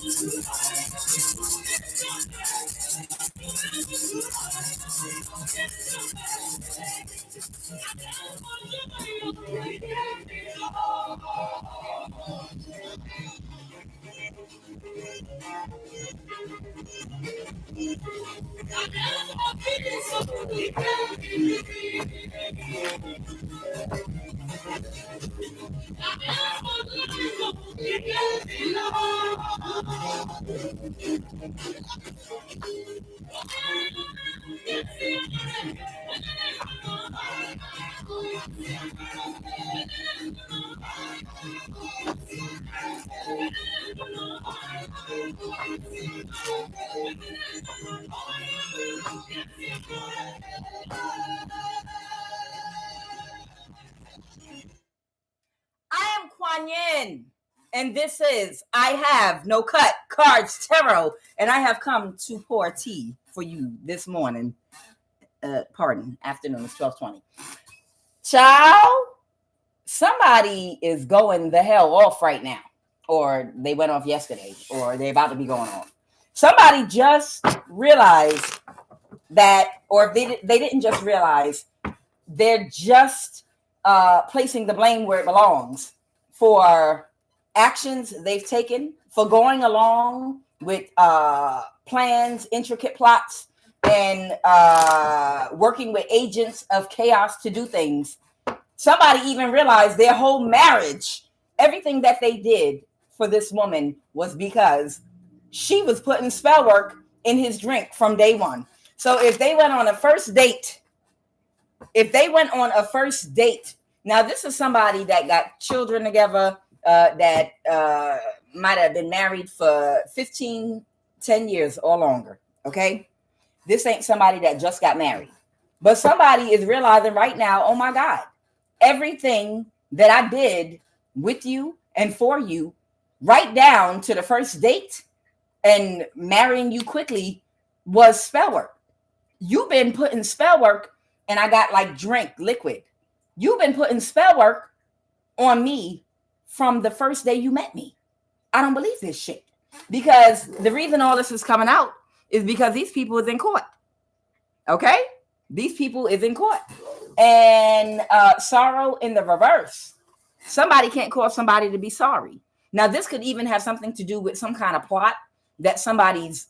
I am QUAN, and this is I Have No Cut Cards Tarot, and I have come to pour tea for you this morning. Afternoon, it's 12:20. Child, somebody is going the hell off right now, or they went off yesterday, or they're about to be going off. Somebody just realized that, or they didn't just realize, they're just placing the blame where it belongs for actions they've taken, for going along with plans, intricate plots, and working with agents of chaos to do things. Somebody even realized their whole marriage, everything that they did for this woman was because she was putting spell work in his drink from day one. So if they went on a first date, now this is somebody that got children together, that might have been married for 10 years or longer, okay? This ain't somebody that just got married. But somebody is realizing right now, oh my God, everything that I did with you and for you, right down to the first date and marrying you quickly, was spell work. You've been putting spell work, and I got like drink liquid. You've been putting spell work on me from the first day you met me. I don't believe this shit. Because the reason all this is coming out is because these people is in court. Okay? These people is in court. And sorrow in the reverse. Somebody can't cause somebody to be sorry. Now, this could even have something to do with some kind of plot that somebody's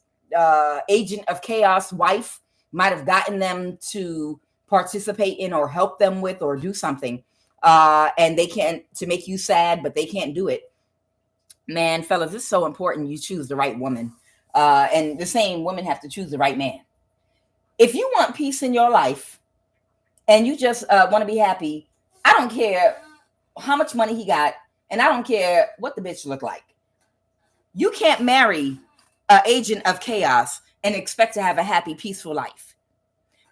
agent of chaos wife might have gotten them to participate in or help them with or do something. And they can't, to make you sad, but they can't do it. Man, fellas, it's so important you choose the right woman. And the same women have to choose the right man. If you want peace in your life and you just want to be happy, I don't care how much money he got, and I don't care what the bitch look like. You can't marry an agent of chaos and expect to have a happy, peaceful life.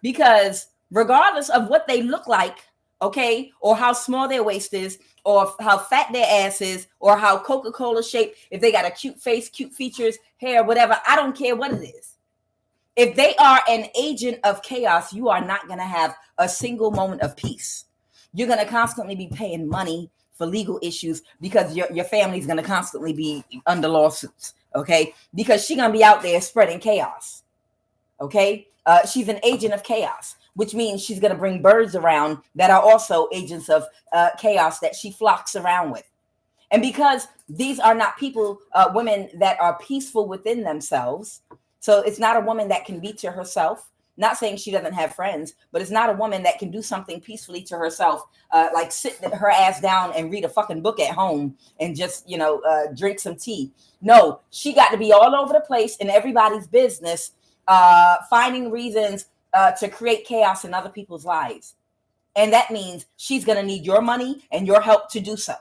Because regardless of what they look like, okay, or how small their waist is, or how fat their ass is, or how Coca-Cola shaped, if they got a cute face, cute features, hair, whatever, I don't care what it is. If they are an agent of chaos, you are not going to have a single moment of peace. You're going to constantly be paying money for legal issues because your family's going to constantly be under lawsuits, okay? Because she's going to be out there spreading chaos, okay? She's an agent of chaos, which means she's going to bring birds around that are also agents of chaos that she flocks around with. And because these are not people, women that are peaceful within themselves, so it's not a woman that can be to herself. Not saying she doesn't have friends, but it's not a woman that can do something peacefully to herself, like sit her ass down and read a fucking book at home and just, drink some tea. No, she got to be all over the place in everybody's business, finding reasons to create chaos in other people's lives. And that means she's going to need your money and your help to do so.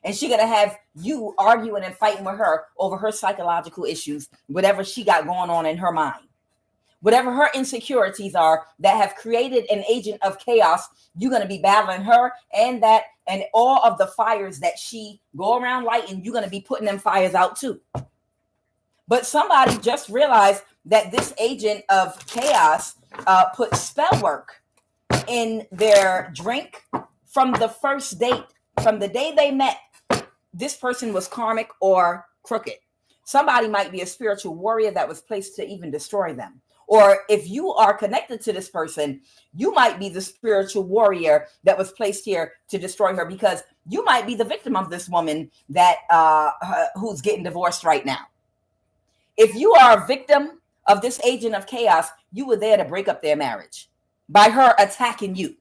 And she's going to have you arguing and fighting with her over her psychological issues, whatever she got going on in her mind. Whatever her insecurities are that have created an agent of chaos, you're going to be battling her and that, and all of the fires that she go around lighting, you're going to be putting them fires out too. But somebody just realized that this agent of chaos put spell work in their drink from the first date, from the day they met. This person was karmic or crooked. Somebody might be a spiritual warrior that was placed to even destroy them. Or if you are connected to this person, you might be the spiritual warrior that was placed here to destroy her, because you might be the victim of this woman that who's getting divorced right now. If you are a victim of this agent of chaos, you were there to break up their marriage by her attacking you.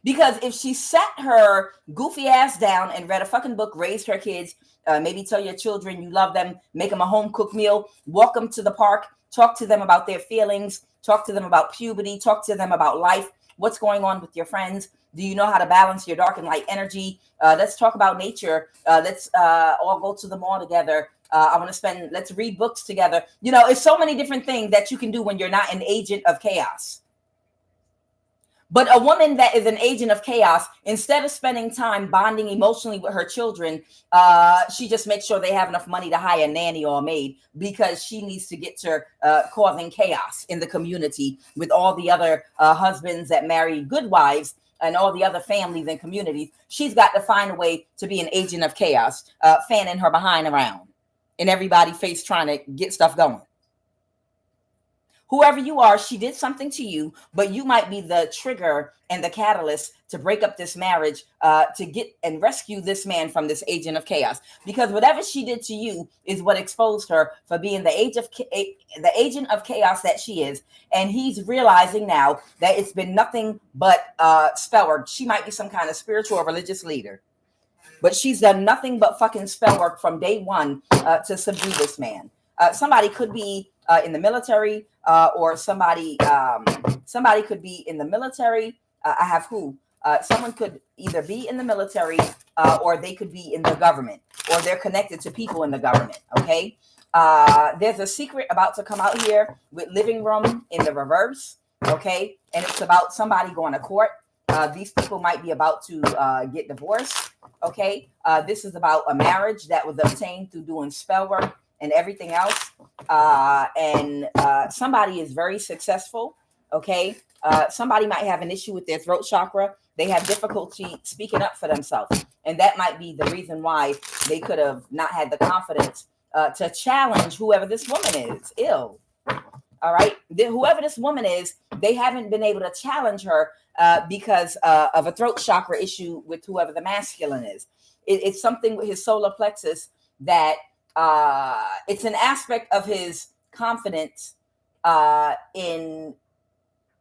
Because if she sat her goofy ass down and read a fucking book, raised her kids, maybe tell your children you love them, make them a home cooked meal, walk them to the park, talk to them about their feelings, talk to them about puberty, talk to them about life, what's going on with your friends. Do you know how to balance your dark and light energy? Let's talk about nature. Let's all go to the mall together. Let's read books together. You know, it's so many different things that you can do when you're not an agent of chaos. But a woman that is an agent of chaos, instead of spending time bonding emotionally with her children, she just makes sure they have enough money to hire a nanny or a maid, because she needs to get to causing chaos in the community with all the other husbands that marry good wives and all the other families and communities. She's got to find a way to be an agent of chaos, fanning her behind around in everybody's face, trying to get stuff going. Whoever you are, she did something to you, but you might be the trigger and the catalyst to break up this marriage, to get and rescue this man from this agent of chaos. Because whatever she did to you is what exposed her for being the agent of chaos that she is. And he's realizing now that it's been nothing but spell work. She might be some kind of spiritual or religious leader, but she's done nothing but fucking spell work from day one to subdue this man. Somebody could be in the military, or somebody could be in the military. Someone could either be in the military, or they could be in the government, or they're connected to people in the government. Okay. There's a secret about to come out here with living room in the reverse. Okay. And it's about somebody going to court. These people might be about to get divorced. Okay. This is about a marriage that was obtained through doing spell work and everything else. Somebody is very successful. Okay. Somebody might have an issue with their throat chakra. They have difficulty speaking up for themselves. And that might be the reason why they could have not had the confidence to challenge whoever this woman is. All right. Whoever this woman is, they haven't been able to challenge her because of a throat chakra issue with whoever the masculine is. It's something with his solar plexus that it's an aspect of his confidence in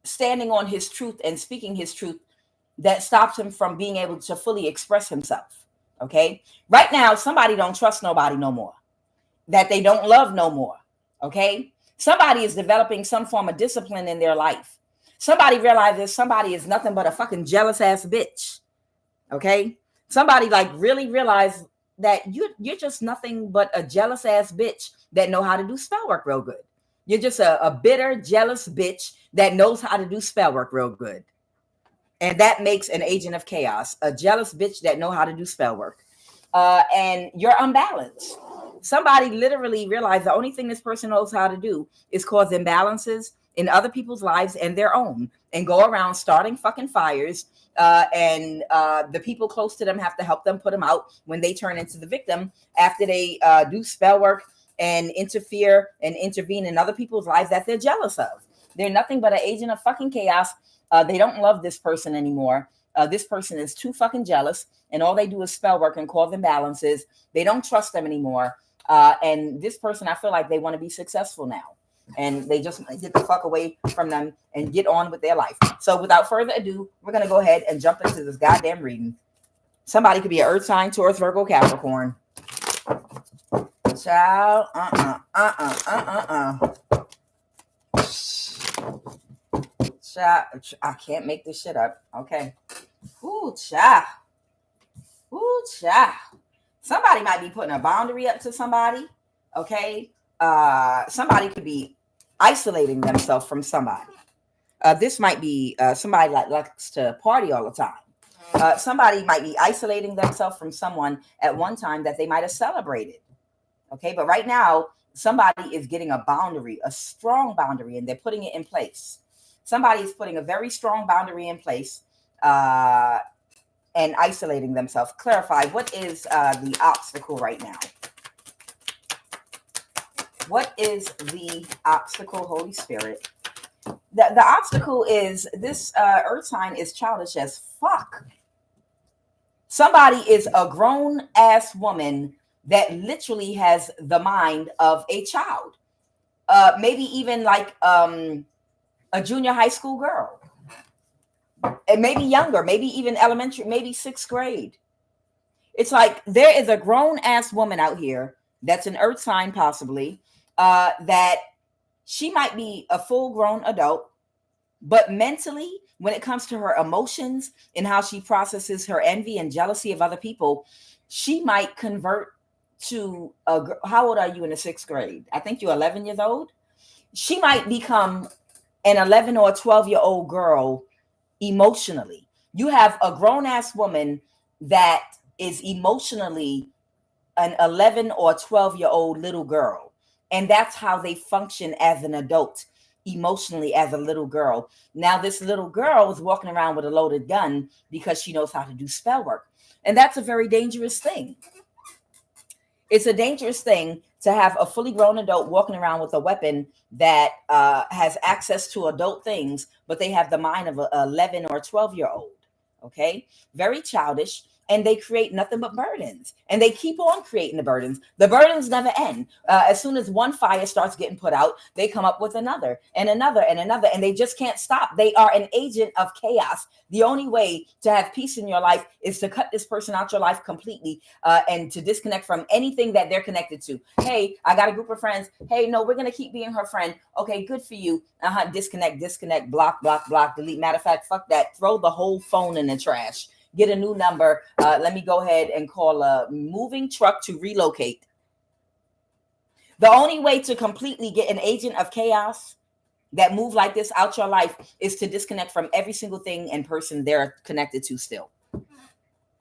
standing on his truth and speaking his truth that stops him from being able to fully express himself. Okay. Right now, somebody don't trust nobody no more, that they don't love no more. Okay. Somebody is developing some form of discipline in their life. Somebody realizes somebody is nothing but a fucking jealous ass bitch. Okay. Somebody like really realized that you're just nothing but a jealous ass bitch that know how to do spell work real good. You're just a bitter, jealous bitch that knows how to do spell work real good. And that makes an agent of chaos, a jealous bitch that know how to do spell work. And you're unbalanced. Somebody literally realized the only thing this person knows how to do is cause imbalances in other people's lives and their own, and go around starting fucking fires. And the people close to them have to help them put them out when they turn into the victim after they do spell work and interfere and intervene in other people's lives that they're jealous of. They're nothing but an agent of fucking chaos. They don't love this person anymore. This person is too fucking jealous, and all they do is spell work and cause imbalances. They don't trust them anymore. And this person, I feel like they want to be successful now, and they just want to get the fuck away from them and get on with their life. So without further ado, we're going to go ahead and jump into this goddamn reading. Somebody could be an Earth sign, Taurus, Virgo, Capricorn. Child, Child, I can't make this shit up. Okay. Ooh, child. Ooh, child. Somebody might be putting a boundary up to somebody. Okay. Somebody could be isolating themselves from somebody. This might be somebody that likes to party all the time. Somebody might be isolating themselves from someone at one time that they might have celebrated. Okay. But right now, somebody is getting a boundary, a strong boundary, and they're putting it in place. Somebody is putting a very strong boundary in place and isolating themselves. Clarify, what is the obstacle right now? What is the obstacle, Holy Spirit? The obstacle is this earth sign is childish as fuck. Somebody is a grown ass woman that literally has the mind of a child. Maybe even like a junior high school girl. And maybe younger, maybe even elementary, maybe 6th grade. It's like there is a grown ass woman out here that's an earth sign, possibly, that she might be a full grown adult, but mentally, when it comes to her emotions and how she processes her envy and jealousy of other people, she might convert to how old are you in the 6th grade? I think you're 11 years old. She might become an 11 or 12-year-old girl emotionally. You have a grown ass woman that is emotionally an 11 or 12-year-old little girl. And that's how they function as an adult, emotionally as a little girl. Now, this little girl is walking around with a loaded gun because she knows how to do spell work. And that's a very dangerous thing. It's a dangerous thing to have a fully grown adult walking around with a weapon that has access to adult things, but they have the mind of an 11 or 12-year-old. Okay, very childish. And they create nothing but burdens, and they keep on creating the burdens. The burdens never end. As soon as one fire starts getting put out, they come up with another and another and another, and they just can't stop. They are an agent of chaos. The only way to have peace in your life is to cut this person out your life completely, and to disconnect from anything that they're connected to. Hey, I got a group of friends. Hey, no, we're going to keep being her friend. Okay, good for you. Disconnect, block, delete. Matter of fact, fuck that. Throw the whole phone in the trash. Get a new number. Let me go ahead and call a moving truck to relocate. The only way to completely get an agent of chaos that move like this out your life is to disconnect from every single thing and person they're connected to still.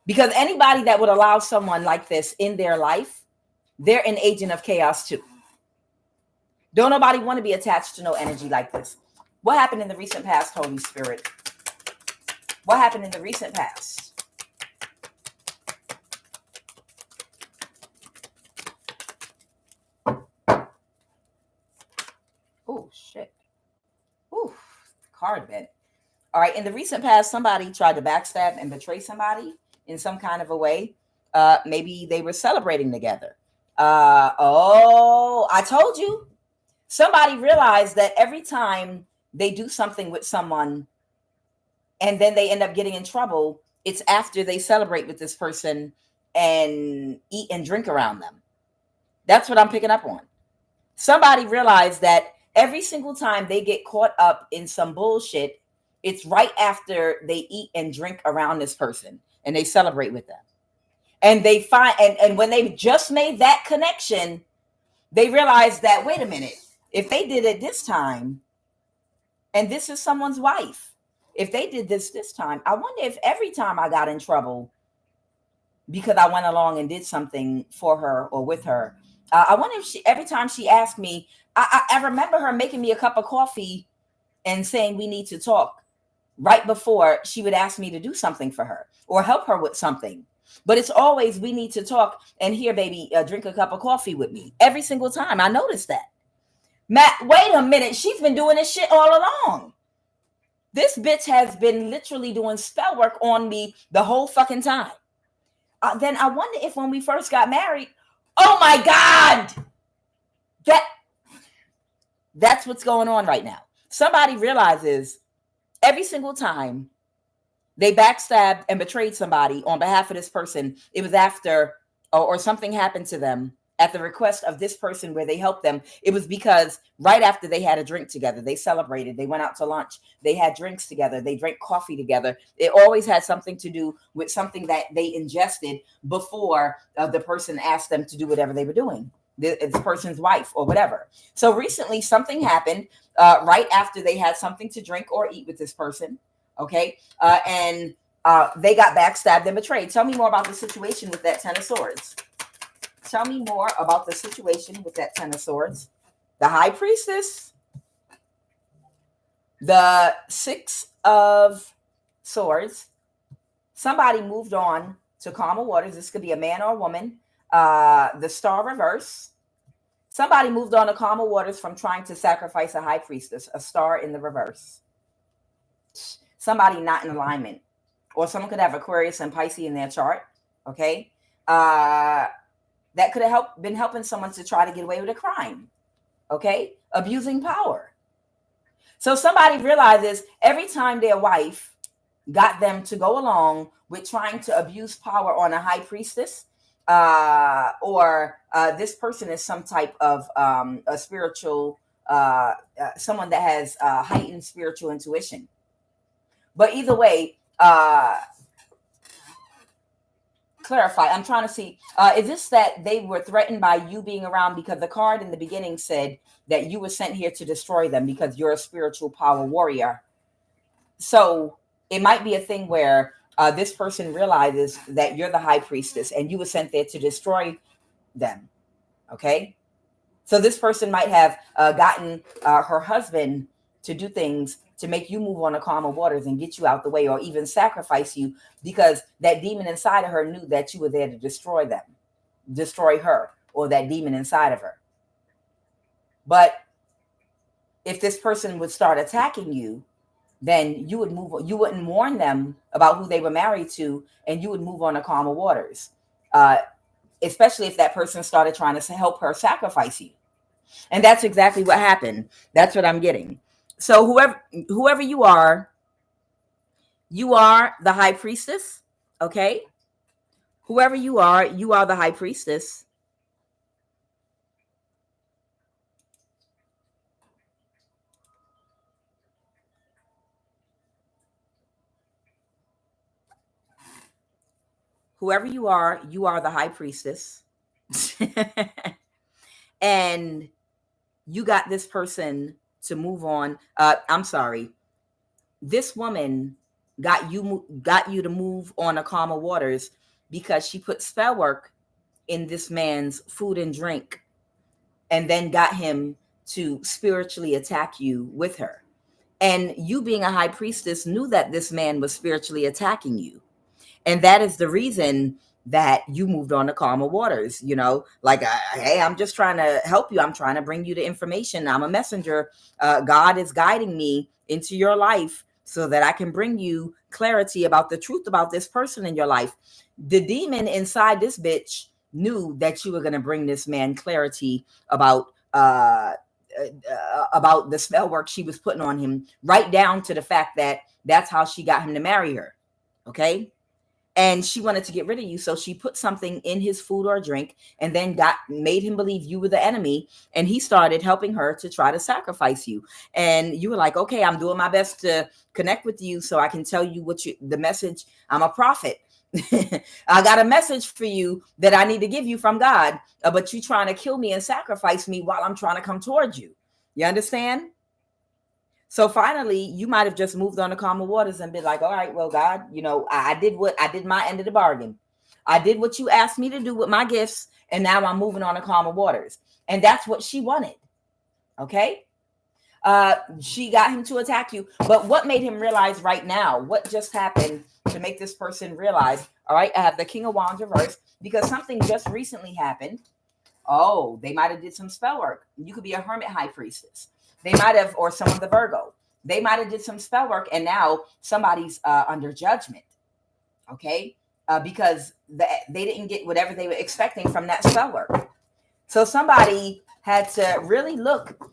Because anybody that would allow someone like this in their life, they're an agent of chaos too. Don't nobody want to be attached to no energy like this. What happened in the recent past, Holy Spirit? What happened in the recent past? Oh, shit. Ooh, card bent. All right. In the recent past, somebody tried to backstab and betray somebody in some kind of a way. Maybe they were celebrating together. I told you. Somebody realized that every time they do something with someone and then they end up getting in trouble, it's after they celebrate with this person and eat and drink around them. That's what I'm picking up on. Somebody realized that every single time they get caught up in some bullshit, it's right after they eat and drink around this person and they celebrate with them. And they find, and when they've just made that connection, they realize that, wait a minute, if they did it this time, and this is someone's wife, if they did this time, I wonder if every time I got in trouble because I went along and did something for her or with her, I wonder if every time she asked me, I remember her making me a cup of coffee and saying we need to talk right before she would ask me to do something for her or help her with something. But it's always we need to talk, and here, baby, drink a cup of coffee with me. Every single time. I noticed that. Matt, wait a minute. She's been doing this shit all along. This bitch has been literally doing spell work on me the whole fucking time. Then I wonder if when we first got married, oh my God, that's what's going on right now. Somebody realizes every single time they backstabbed and betrayed somebody on behalf of this person, it was after or something happened to them at the request of this person where they helped them. It was because right after they had a drink together, they celebrated, they went out to lunch, they had drinks together, they drank coffee together. It always had something to do with something that they ingested before the person asked them to do whatever they were doing. This person's wife or whatever. So recently something happened right after they had something to drink or eat with this person. Okay. And they got backstabbed and betrayed. Tell me more about the situation with that 10 of Swords. Tell me more about the situation with that 10 of Swords. The High Priestess. The 6 of Swords. Somebody moved on to calmer waters. This could be a man or a woman. The Star reverse. Somebody moved on to calmer waters from trying to sacrifice a high priestess, a star in the reverse. Somebody not in alignment. Or someone could have Aquarius and Pisces in their chart. Okay. That could have been helping someone to try to get away with a crime. Okay. Abusing power. So somebody realizes every time their wife got them to go along with trying to abuse power on a high priestess, or this person is some type of a spiritual, someone that has heightened spiritual intuition. But either way, clarify. I'm trying to see, is this that they were threatened by you being around? Because the card in the beginning said that you were sent here to destroy them because you're a spiritual power warrior. So it might be a thing where this person realizes that you're the high priestess and you were sent there to destroy them. Okay. So this person might have gotten her husband to do things to make you move on to calmer waters and get you out the way, or even sacrifice you, because that demon inside of her knew that you were there to destroy them, destroy her, or that demon inside of her. But if this person would start attacking you, then you would move. You wouldn't warn them about who they were married to, and you would move on to calmer waters. Especially if that person started trying to help her sacrifice you. And that's exactly what happened. That's what I'm getting. So whoever you are the high priestess. Okay. Whoever you are the high priestess. Whoever you are the high priestess. And you got this person to move on. I'm sorry. This woman got you to move on to calmer waters because she put spell work in this man's food and drink, and then got him to spiritually attack you with her. And you, being a high priestess, knew that this man was spiritually attacking you. And that is the reason that you moved on to calmer waters, like, hey, I'm just trying to help you. I'm trying to bring you the information. I'm a messenger. God is guiding me into your life so that I can bring you clarity about the truth about this person in your life. The demon inside this bitch knew that you were going to bring this man clarity about the spell work she was putting on him, right down to the fact that that's how she got him to marry her. Okay. And she wanted to get rid of you. So she put something in his food or drink, and then made him believe you were the enemy. And he started helping her to try to sacrifice you. And you were like, okay, I'm doing my best to connect with you so I can tell you the message. I'm a prophet. I got a message for you that I need to give you from God. But you trying to kill me and sacrifice me while I'm trying to come towards you. You understand? So finally, you might have just moved on to calmer waters and been like, all right, well, God, I did my end of the bargain. I did what you asked me to do with my gifts, and now I'm moving on to calmer waters. And that's what she wanted. Okay. She got him to attack you. But what made him realize right now, what just happened to make this person realize, all right, I have the King of Wands reversed because something just recently happened. Oh, they might have did some spell work. You could be a hermit high priestess. They might have, or some of the Virgo, they might have did some spell work, and now somebody's under judgment. Okay. Because they didn't get whatever they were expecting from that spell work. So somebody had to really look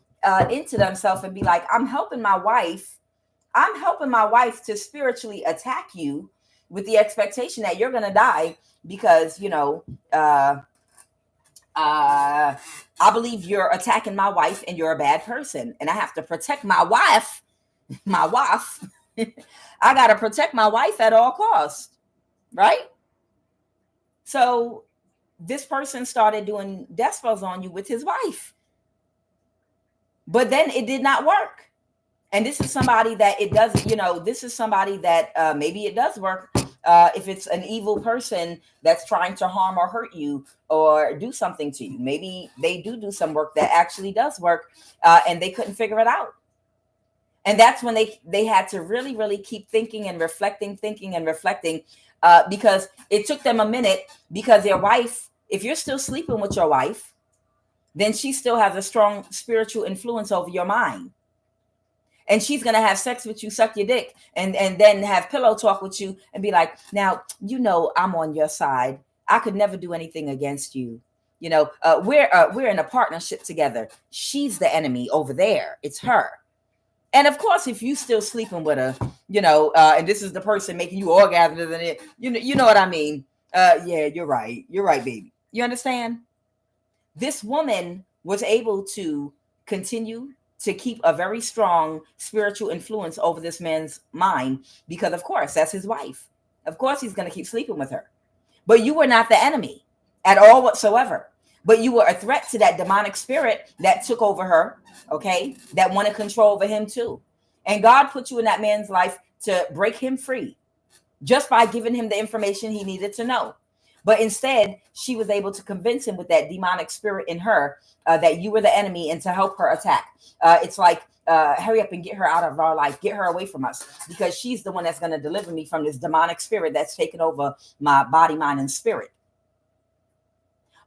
into themselves and be like, I'm helping my wife to spiritually attack you with the expectation that you're going to die because, I believe you're attacking my wife and you're a bad person, and I have to protect my wife. I got to protect my wife at all costs. Right? So this person started doing death spells on you with his wife, but then it did not work. And this is somebody that it does, this is somebody that maybe it does work. If it's an evil person that's trying to harm or hurt you or do something to you, maybe they do some work that actually does work, and they couldn't figure it out. And that's when they had to really, really keep thinking and reflecting, because it took them a minute, because their wife, if you're still sleeping with your wife, then she still has a strong spiritual influence over your mind. And she's going to have sex with you, suck your dick, and then have pillow talk with you and be like, now, you know, I'm on your side. I could never do anything against you. You know, we're in a partnership together. She's the enemy over there. It's her. And of course, if you still sleeping with her, you know, and this is the person making you orgasm, and it, you know what I mean? Yeah, you're right. You're right, baby. You understand? This woman was able to continue to keep a very strong spiritual influence over this man's mind because, of course, that's his wife. Of course, he's going to keep sleeping with her. But you were not the enemy at all whatsoever. But you were a threat to that demonic spirit that took over her, okay, that wanted control over him too. And God put you in that man's life to break him free just by giving him the information he needed to know. But instead, she was able to convince him with that demonic spirit in her that you were the enemy and to help her attack. It's like, hurry up and get her out of our life. Get her away from us because she's the one that's going to deliver me from this demonic spirit that's taken over my body, mind, and spirit.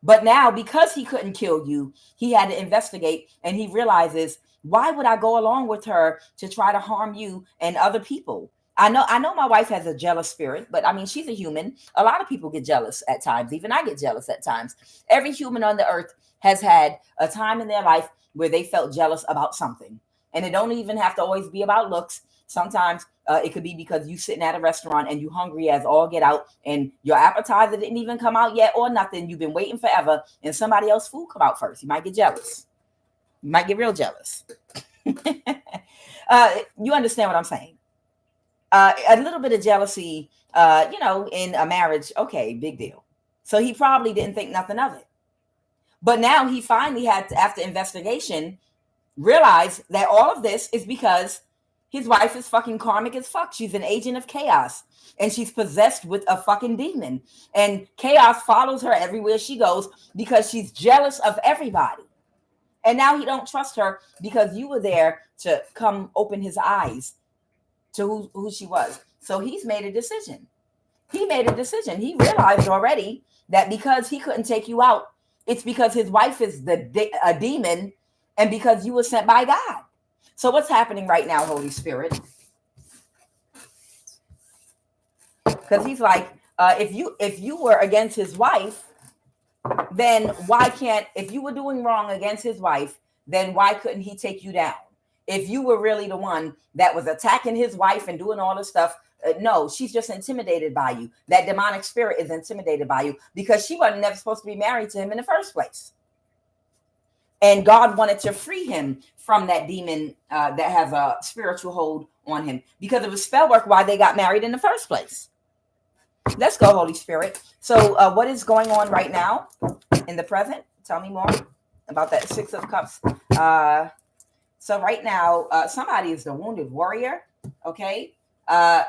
But now, because he couldn't kill you, he had to investigate, and he realizes, why would I go along with her to try to harm you and other people? I know my wife has a jealous spirit, but I mean, she's a human. A lot of people get jealous at times. Even I get jealous at times. Every human on the earth has had a time in their life where they felt jealous about something. And it don't even have to always be about looks. Sometimes it could be because you sitting at a restaurant and you hungry as all get out and your appetizer didn't even come out yet or nothing. You've been waiting forever and somebody else's food come out first. You might get jealous. You might get real jealous. You understand what I'm saying? A little bit of jealousy, you know, in a marriage. Okay, big deal. So he probably didn't think nothing of it. But now he finally had to, after investigation, realize that all of this is because his wife is fucking karmic as fuck. She's an agent of chaos and she's possessed with a fucking demon. And chaos follows her everywhere she goes because she's jealous of everybody. And now he don't trust her because you were there to come open his eyes to who she was. So he's made a decision. He made a decision. He realized already that because he couldn't take you out, it's because his wife is a demon and because you were sent by God. So what's happening right now, Holy Spirit? Because he's like, if you were against his wife, then why can't, if you were doing wrong against his wife, then why couldn't he take you down? If you were really the one that was attacking his wife and doing all this stuff, no, she's just intimidated by you. That demonic spirit is intimidated by you because she wasn't never supposed to be married to him in the first place. And God wanted to free him from that demon that has a spiritual hold on him because it was spell work why they got married in the first place. Let's go, Holy Spirit. So what is going on right now in the present? Tell me more about that Six of Cups. So right now, somebody is the wounded warrior, okay?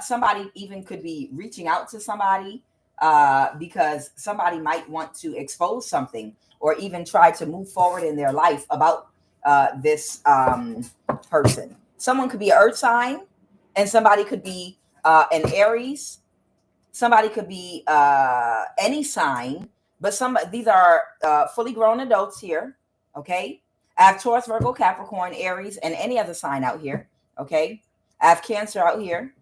Somebody even could be reaching out to somebody because somebody might want to expose something or even try to move forward in their life about this person. Someone could be an earth sign and somebody could be an Aries. Somebody could be any sign, but these are fully grown adults here, okay? I have Taurus, Virgo, Capricorn, Aries, and any other sign out here, okay? I have Cancer out here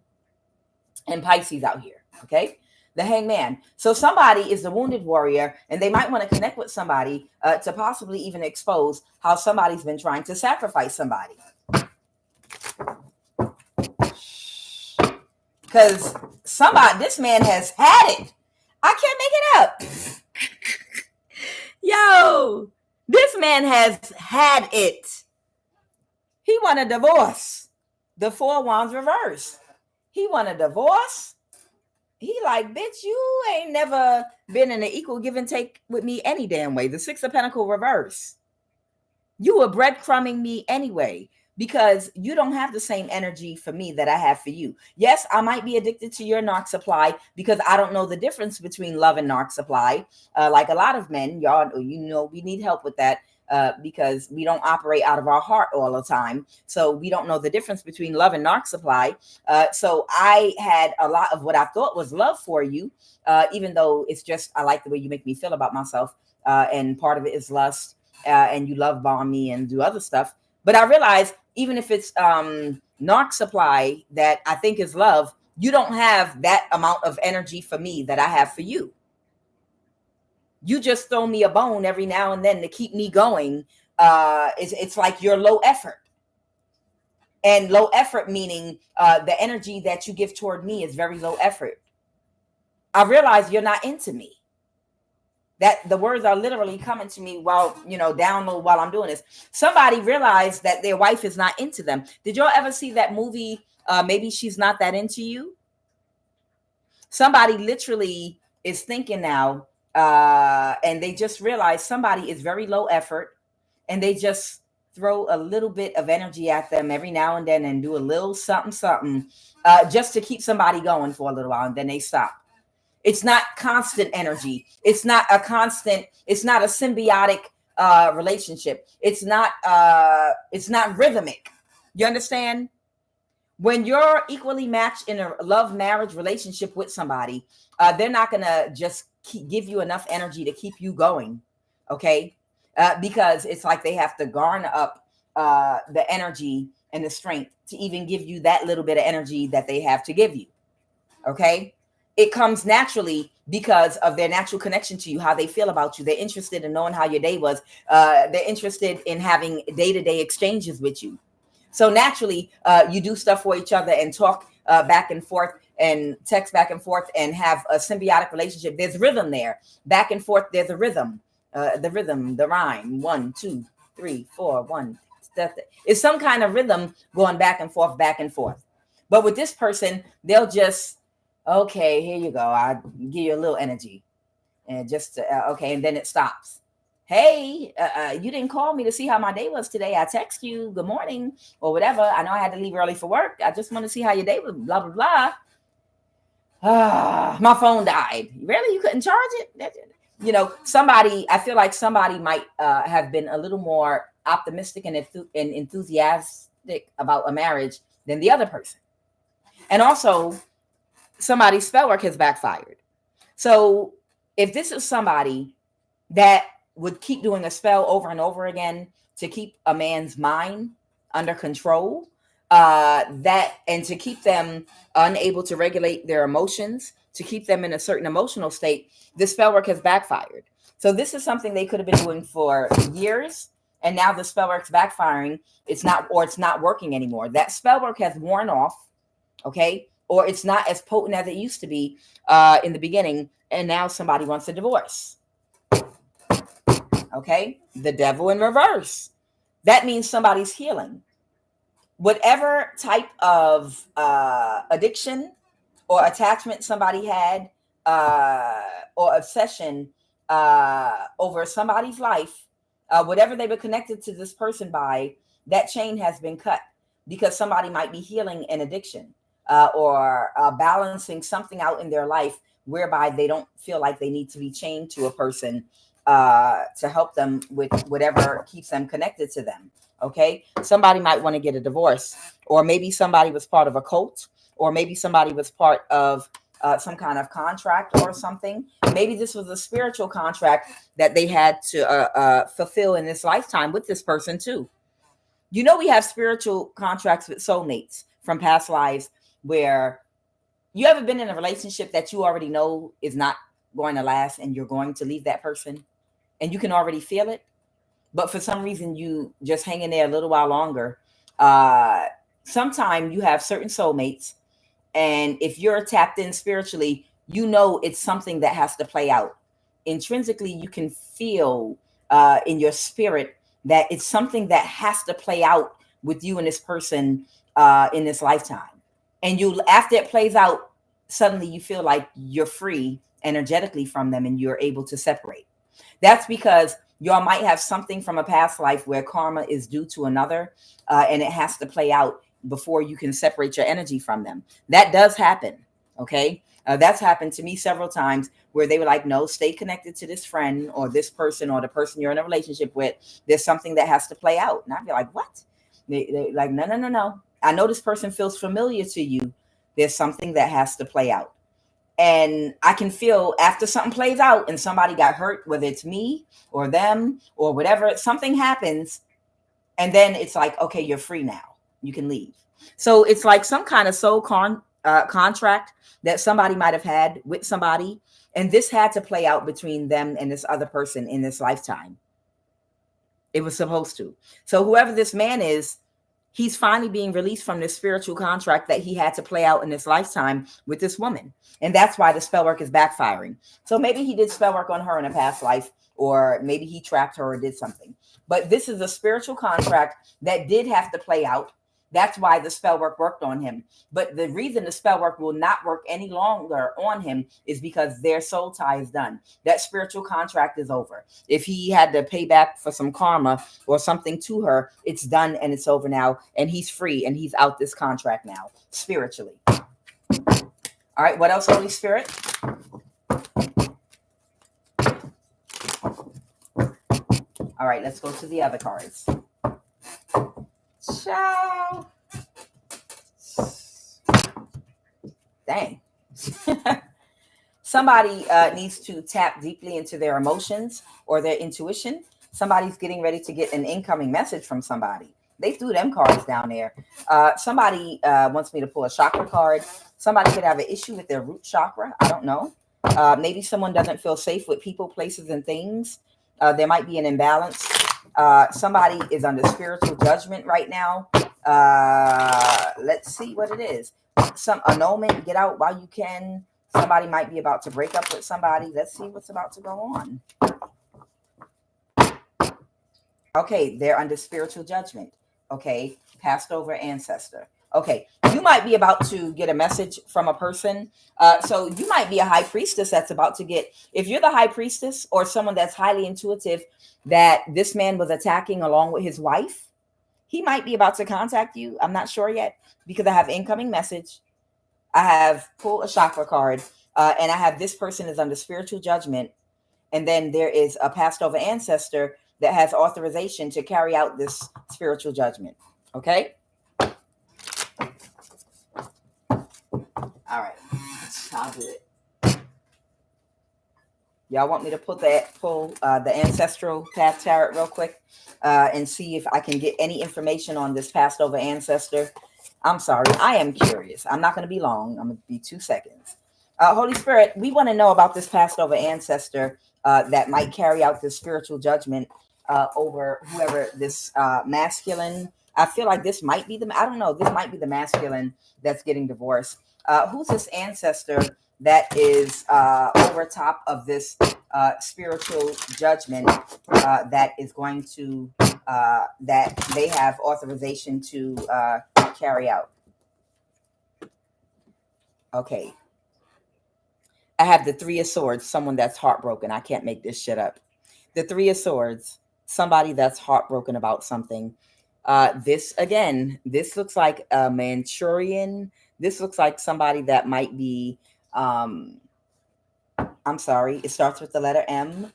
and Pisces out here, okay? The Hangman. So somebody is the wounded warrior, and they might want to connect with somebody to possibly even expose how somebody's been trying to sacrifice somebody. Because this man has had it. I can't make it up. Yo, this man has had it. He want a divorce. The Four Wands reverse. He want a divorce. He like, bitch, you ain't never been in an equal give and take with me any damn way. The Six of Pentacles reverse. You were breadcrumbing me anyway because you don't have the same energy for me that I have for you. Yes, I might be addicted to your narc supply because I don't know the difference between love and narc supply. Like a lot of men, y'all, you know, we need help with that. Because we don't operate out of our heart all the time. So we don't know the difference between love and narc supply. So I had a lot of what I thought was love for you, even though it's just, I like the way you make me feel about myself. And part of it is lust. and you love bomb me and do other stuff. But I realize even if it's narc supply that I think is love, you don't have that amount of energy for me that I have for you. You just throw me a bone every now and then to keep me going. It's like you're low effort. And low effort meaning the energy that you give toward me is very low effort. I realize you're not into me. That the words are literally coming to me while, download while I'm doing this. Somebody realized that their wife is not into them. Did y'all ever see that movie, Maybe She's Not That Into You? Somebody literally is thinking now, and they just realized somebody is very low effort, and they just throw a little bit of energy at them every now and then and do a little something, just to keep somebody going for a little while, and then they stop. It's not constant energy. It's not a symbiotic relationship. It's not rhythmic. You understand? When you're equally matched in a love marriage relationship with somebody, they're not going to just give you enough energy to keep you going. Okay. Because it's like they have to garner up the energy and the strength to even give you that little bit of energy that they have to give you. Okay. It comes naturally because of their natural connection to you, how they feel about you. They're interested in knowing how your day was. They're interested in having day-to-day exchanges with you. So naturally, you do stuff for each other and talk back and forth and text back and forth and have a symbiotic relationship. There's rhythm there. Back and forth, there's a rhythm. The rhyme. 1, 2, 3, 4, 1. It's some kind of rhythm going back and forth, back and forth. But with this person, they'll just, okay, here you go. I give you a little energy, and just okay, and then it stops. Hey, you didn't call me to see how my day was today. I text you good morning or whatever. I know I had to leave early for work. I just want to see how your day was. Blah blah blah. My phone died. Really, you couldn't charge it? Somebody. I feel like somebody might have been a little more optimistic and enthusiastic about a marriage than the other person, and also somebody's spell work has backfired. So if this is somebody that would keep doing a spell over and over again to keep a man's mind under control, and to keep them unable to regulate their emotions, to keep them in a certain emotional state, the spell work has backfired. So this is something they could have been doing for years, and now the spell work's backfiring. It's not working anymore. That spell work has worn off. Okay. Or it's not as potent as it used to be in the beginning, and now somebody wants a divorce. Okay, the devil in reverse. That means somebody's healing. Whatever type of addiction or attachment somebody had, or obsession over somebody's life, whatever they were connected to this person by, that chain has been cut, because somebody might be healing an addiction. Or balancing something out in their life whereby they don't feel like they need to be chained to a person to help them with whatever keeps them connected to them. Okay. Somebody might want to get a divorce, or maybe somebody was part of a cult, or maybe somebody was part of some kind of contract or something. Maybe this was a spiritual contract that they had to fulfill in this lifetime with this person too. We have spiritual contracts with soulmates from past lives, where you ever been in a relationship that you already know is not going to last, and you're going to leave that person, and you can already feel it, but for some reason you just hang in there a little while longer. Sometimes you have certain soulmates, and if you're tapped in spiritually, it's something that has to play out. Intrinsically, you can feel in your spirit that it's something that has to play out with you and this person in this lifetime. And after it plays out, suddenly you feel like you're free energetically from them, and you're able to separate. That's because y'all might have something from a past life where karma is due to another, and it has to play out before you can separate your energy from them. That does happen. Okay. That's happened to me several times, where they were like, no, stay connected to this friend or this person or the person you're in a relationship with. There's something that has to play out. And I'd be like, what? They're like, no. I know this person feels familiar to you. There's something that has to play out. And I can feel after something plays out and somebody got hurt, whether it's me or them or whatever, something happens. And then it's like, okay, you're free now. You can leave. So it's like some kind of soul contract that somebody might have had with somebody. And this had to play out between them and this other person in this lifetime. It was supposed to. So whoever this man is, he's finally being released from this spiritual contract that he had to play out in this lifetime with this woman. And that's why the spell work is backfiring. So maybe he did spell work on her in a past life, or maybe he trapped her or did something. But this is a spiritual contract that did have to play out. That's why the spell work worked on him. But the reason the spell work will not work any longer on him is because their soul tie is done. That spiritual contract is over. If he had to pay back for some karma or something to her, it's done and it's over now. And he's free and he's out this contract now, spiritually. All right, what else, Holy Spirit? All right, let's go to the other cards. Ciao. Dang. Somebody needs to tap deeply into their emotions or their intuition. Somebody's getting ready to get an incoming message from somebody. They threw them cards down there. Somebody wants me to pull a chakra card. Somebody could have an issue with their root chakra. I don't know. Maybe someone doesn't feel safe with people, places, and things. There might be an imbalance. Somebody is under spiritual judgment right now. Let's see what it is. Some annulment, get out while you can. Somebody might be about to break up with somebody. Let's see what's about to go on. Okay, they're under spiritual judgment. Okay, passed over ancestor. Okay, you might be about to get a message from a person. So you might be a high priestess that's about to get, if you're the high priestess or someone that's highly intuitive that this man was attacking along with his wife, he might be about to contact you. I'm not sure yet because I have incoming message. I have pulled a chakra card and I have this person is under spiritual judgment. And then there is a passed over ancestor that has authorization to carry out this spiritual judgment. Okay. All right. I'll do it. Y'all want me to pull the ancestral path tarot real quick and see if I can get any information on this passed over ancestor? I'm sorry. I am curious. I'm not going to be long. I'm going to be 2 seconds. Holy Spirit, we want to know about this passed over ancestor that might carry out this spiritual judgment over whoever this masculine. I feel like this might be I don't know. This might be the masculine that's getting divorced. Who's this ancestor that is over top of this spiritual judgment that is going to, that they have authorization to carry out? Okay. I have the Three of Swords, someone that's heartbroken. I can't make this shit up. The Three of Swords, somebody that's heartbroken about something. This, again, this looks like a Manchurian. This looks like somebody that might be, I'm sorry, it starts with the letter M.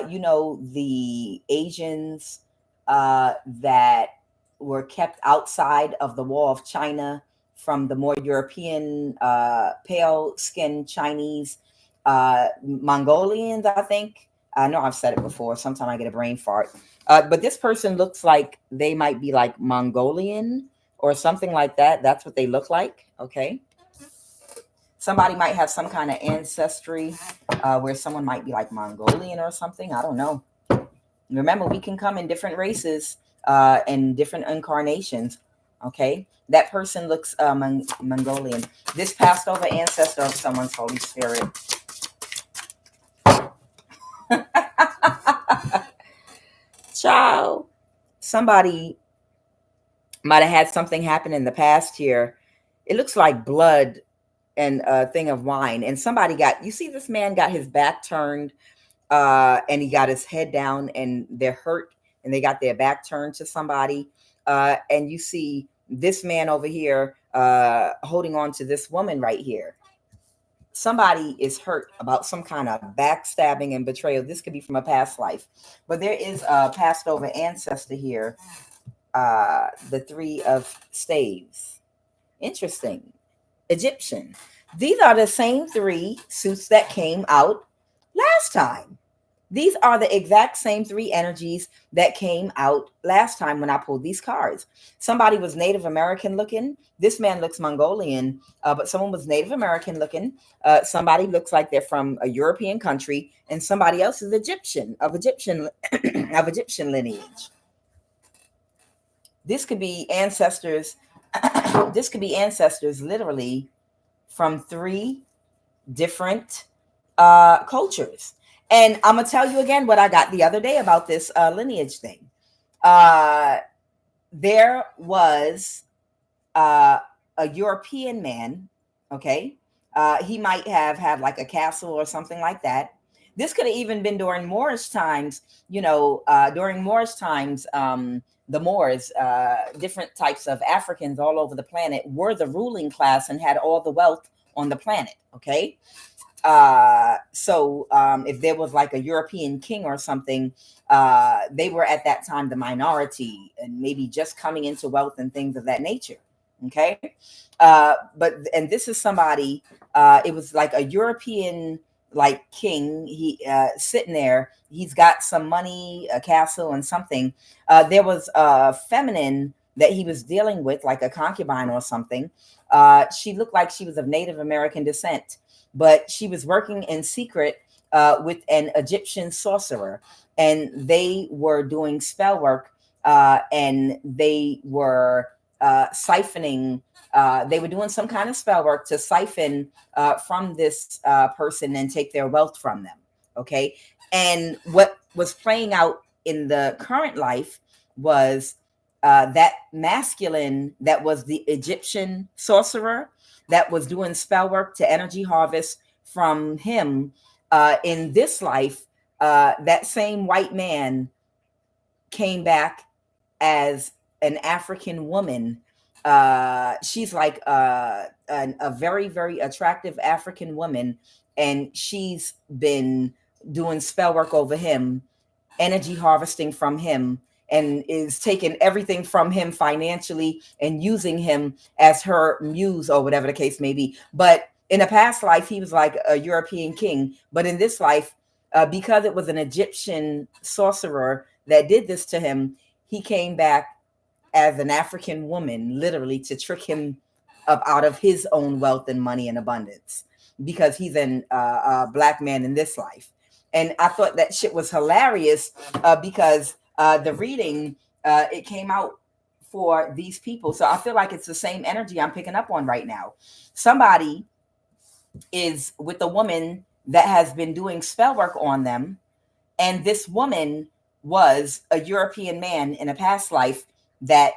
You know, the Asians that were kept outside of the wall of China from the more European, pale-skinned Chinese, Mongolians, I think. I know I've said it before. Sometimes I get a brain fart. But this person looks like they might be like Mongolian or something like that. That's what they look like. Okay. Somebody might have some kind of ancestry where someone might be like Mongolian or something. I don't know. Remember, we can come in different races and different incarnations. Okay. That person looks Mongolian. This passed over ancestor of someone's Holy Spirit. Ciao. Somebody might have had something happen in the past here. It looks like blood and a thing of wine. And somebody got, you see this man got his back turned and he got his head down and they're hurt and they got their back turned to somebody. And you see this man over here holding on to this woman right here. Somebody is hurt about some kind of backstabbing and betrayal. This could be from a past life, but there is a passed over ancestor here. The Three of Staves. Interesting. Egyptian. These are the same 3 suits that came out last time. These are the exact same 3 energies that came out last time when I pulled these cards. Somebody was Native American looking. This man looks Mongolian, but someone was Native American looking. Somebody looks like they're from a European country, and somebody else is Egyptian, of Egyptian lineage. This could be ancestors. This could be ancestors literally from 3 different cultures. And I'm going to tell you again what I got the other day about this lineage thing. There was a European man, okay? He might have had like a castle or something like that. This could have even been during Moorish times. During Moorish times, the Moors, different types of Africans all over the planet were the ruling class and had all the wealth on the planet, okay? So if there was like a European king or something, they were at that time the minority and maybe just coming into wealth and things of that nature. Okay. And this is somebody, it was like a European like king. He sitting there, he's got some money, a castle and something. There was a feminine that he was dealing with, like a concubine or something. She looked like she was of Native American descent, but she was working in secret with an Egyptian sorcerer, and they were doing spell work, and they were siphoning. They were doing some kind of spell work to siphon from this person and take their wealth from them. Okay. And what was playing out in the current life was that masculine that was the Egyptian sorcerer that was doing spell work to energy harvest from him. In this life, that same white man came back as an African woman. She's like a very, very attractive African woman, and she's been doing spell work over him, energy harvesting from him, and is taking everything from him financially and using him as her muse or whatever the case may be. But in a past life, he was like a European king. But in this life, because it was an Egyptian sorcerer that did this to him, he came back as an African woman, literally to trick him up out of his own wealth and money and abundance, because he's a black man in this life. And I thought that shit was hilarious because the reading, it came out for these people. So I feel like it's the same energy I'm picking up on right now. Somebody is with a woman that has been doing spell work on them. And this woman was a European man in a past life that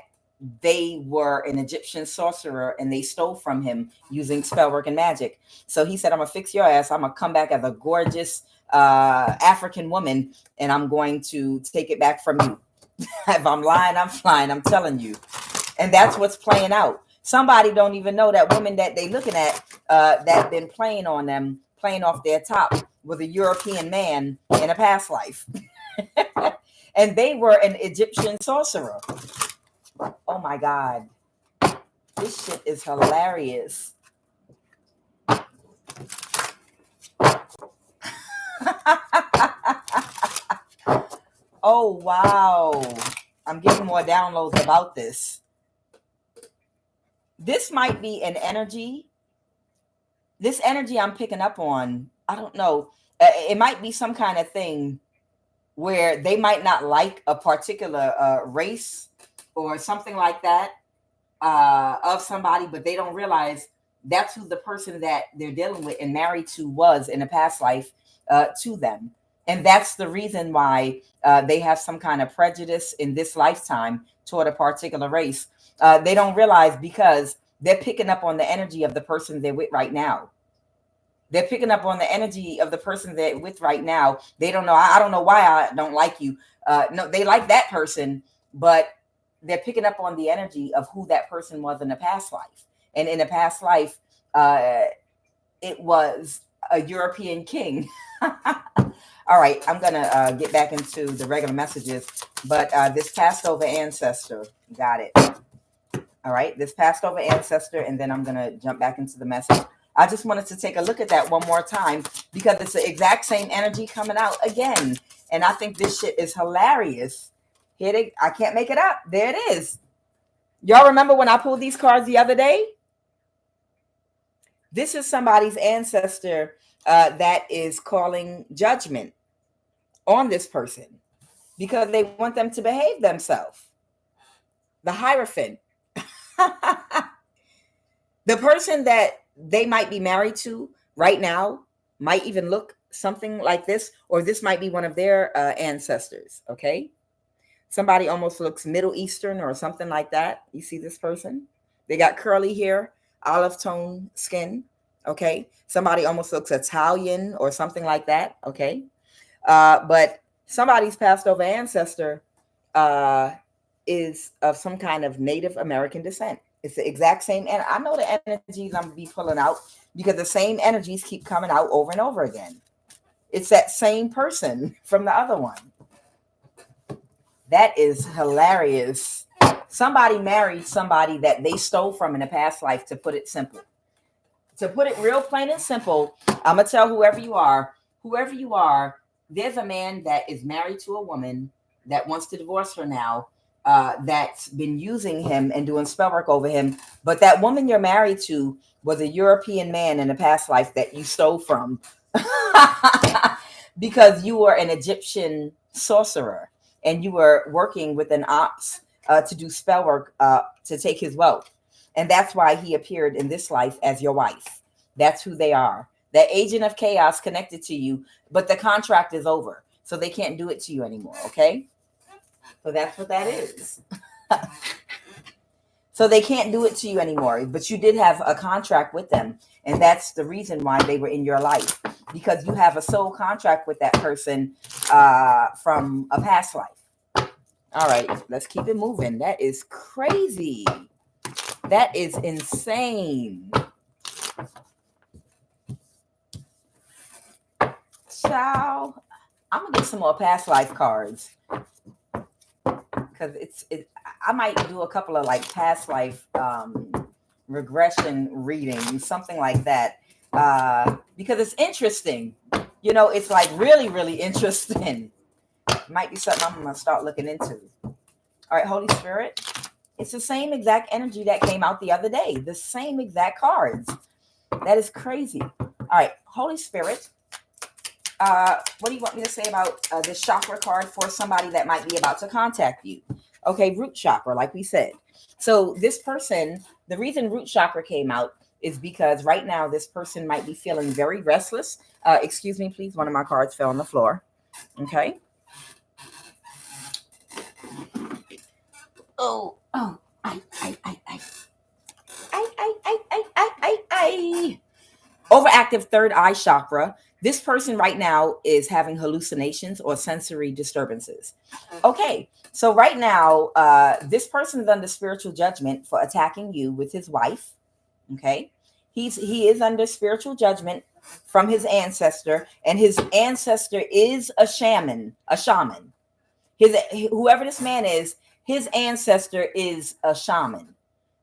they were an Egyptian sorcerer, and they stole from him using spell work and magic. So he said, I'm going to fix your ass. I'm going to come back as a gorgeous African woman, and I'm going to take it back from you. If I'm lying, I'm flying. I'm telling you. And that's what's playing out. Somebody don't even know that woman that they looking at that been playing on them, playing off their top, was a European man in a past life. And they were an Egyptian sorcerer. Oh my God. This shit is hilarious. Oh, wow. I'm getting more downloads about this. This might be an energy. This energy I'm picking up on, I don't know. It might be some kind of thing where they might not like a particular race or something like that of somebody, but they don't realize that's who the person that they're dealing with and married to was in a past life to them. And that's the reason why they have some kind of prejudice in this lifetime toward a particular race. They don't realize because they're picking up on the energy of the person they're with right now. They're picking up on the energy of the person they're with right now. They don't know. I don't know why I don't like you. No, they like that person, but they're picking up on the energy of who that person was in a past life. And in a past life, it was a European king. All right, I'm going to get back into the regular messages, but this passed over ancestor, got it. All right, this passed over ancestor, and then I'm going to jump back into the message. I just wanted to take a look at that one more time because it's the exact same energy coming out again. And I think this shit is hilarious. I can't make it up. There it is. Y'all remember when I pulled these cards the other day? This is somebody's ancestor that is calling judgment on this person because they want them to behave themselves. The Hierophant. The person that they might be married to right now might even look something like this, or this might be one of their ancestors, okay? Somebody almost looks Middle Eastern or something like that. You see this person? They got curly hair, olive tone skin, okay? Somebody almost looks Italian or something like that, okay? But somebody's passed over ancestor is of some kind of Native American descent. It's the exact same. And I know the energies I'm going to be pulling out because the same energies keep coming out over and over again. It's that same person from the other one. That is hilarious. Somebody married somebody that they stole from in a past life, to put it simple. To put it real plain and simple, I'm going to tell whoever you are, there's a man that is married to a woman that wants to divorce her now, that's been using him and doing spell work over him. But that woman you're married to was a European man in a past life that you stole from because you were an Egyptian sorcerer and you were working with an ops to do spell work to take his wealth. And that's why he appeared in this life as your wife. That's who they are. That agent of chaos connected to you, but the contract is over. So they can't do it to you anymore, okay? So that's what that is. So they can't do it to you anymore, but you did have a contract with them. And that's the reason why they were in your life, because you have a soul contract with that person from a past life. All right, let's keep it moving. That is crazy. That is insane. Ciao. I'm going to get some more past life cards. Because I might do a couple of like past life regression readings, something like that, because it's interesting. You know, it's like really, really interesting. Might be something I'm going to start looking into. All right, Holy Spirit. It's the same exact energy that came out the other day. The same exact cards. That is crazy. All right, Holy Spirit. What do you want me to say about this chakra card for somebody that might be about to contact you? Okay, root chakra, like we said. So this person, the reason root chakra came out is because right now this person might be feeling very restless. Excuse me, please. One of my cards fell on the floor. Okay. Overactive third eye chakra. This person right now is having hallucinations or sensory disturbances. Okay, so right now, this person is under spiritual judgment for attacking you with his wife. Okay, he is under spiritual judgment from his ancestor, and his ancestor is a shaman. Whoever this man is, his ancestor is a shaman.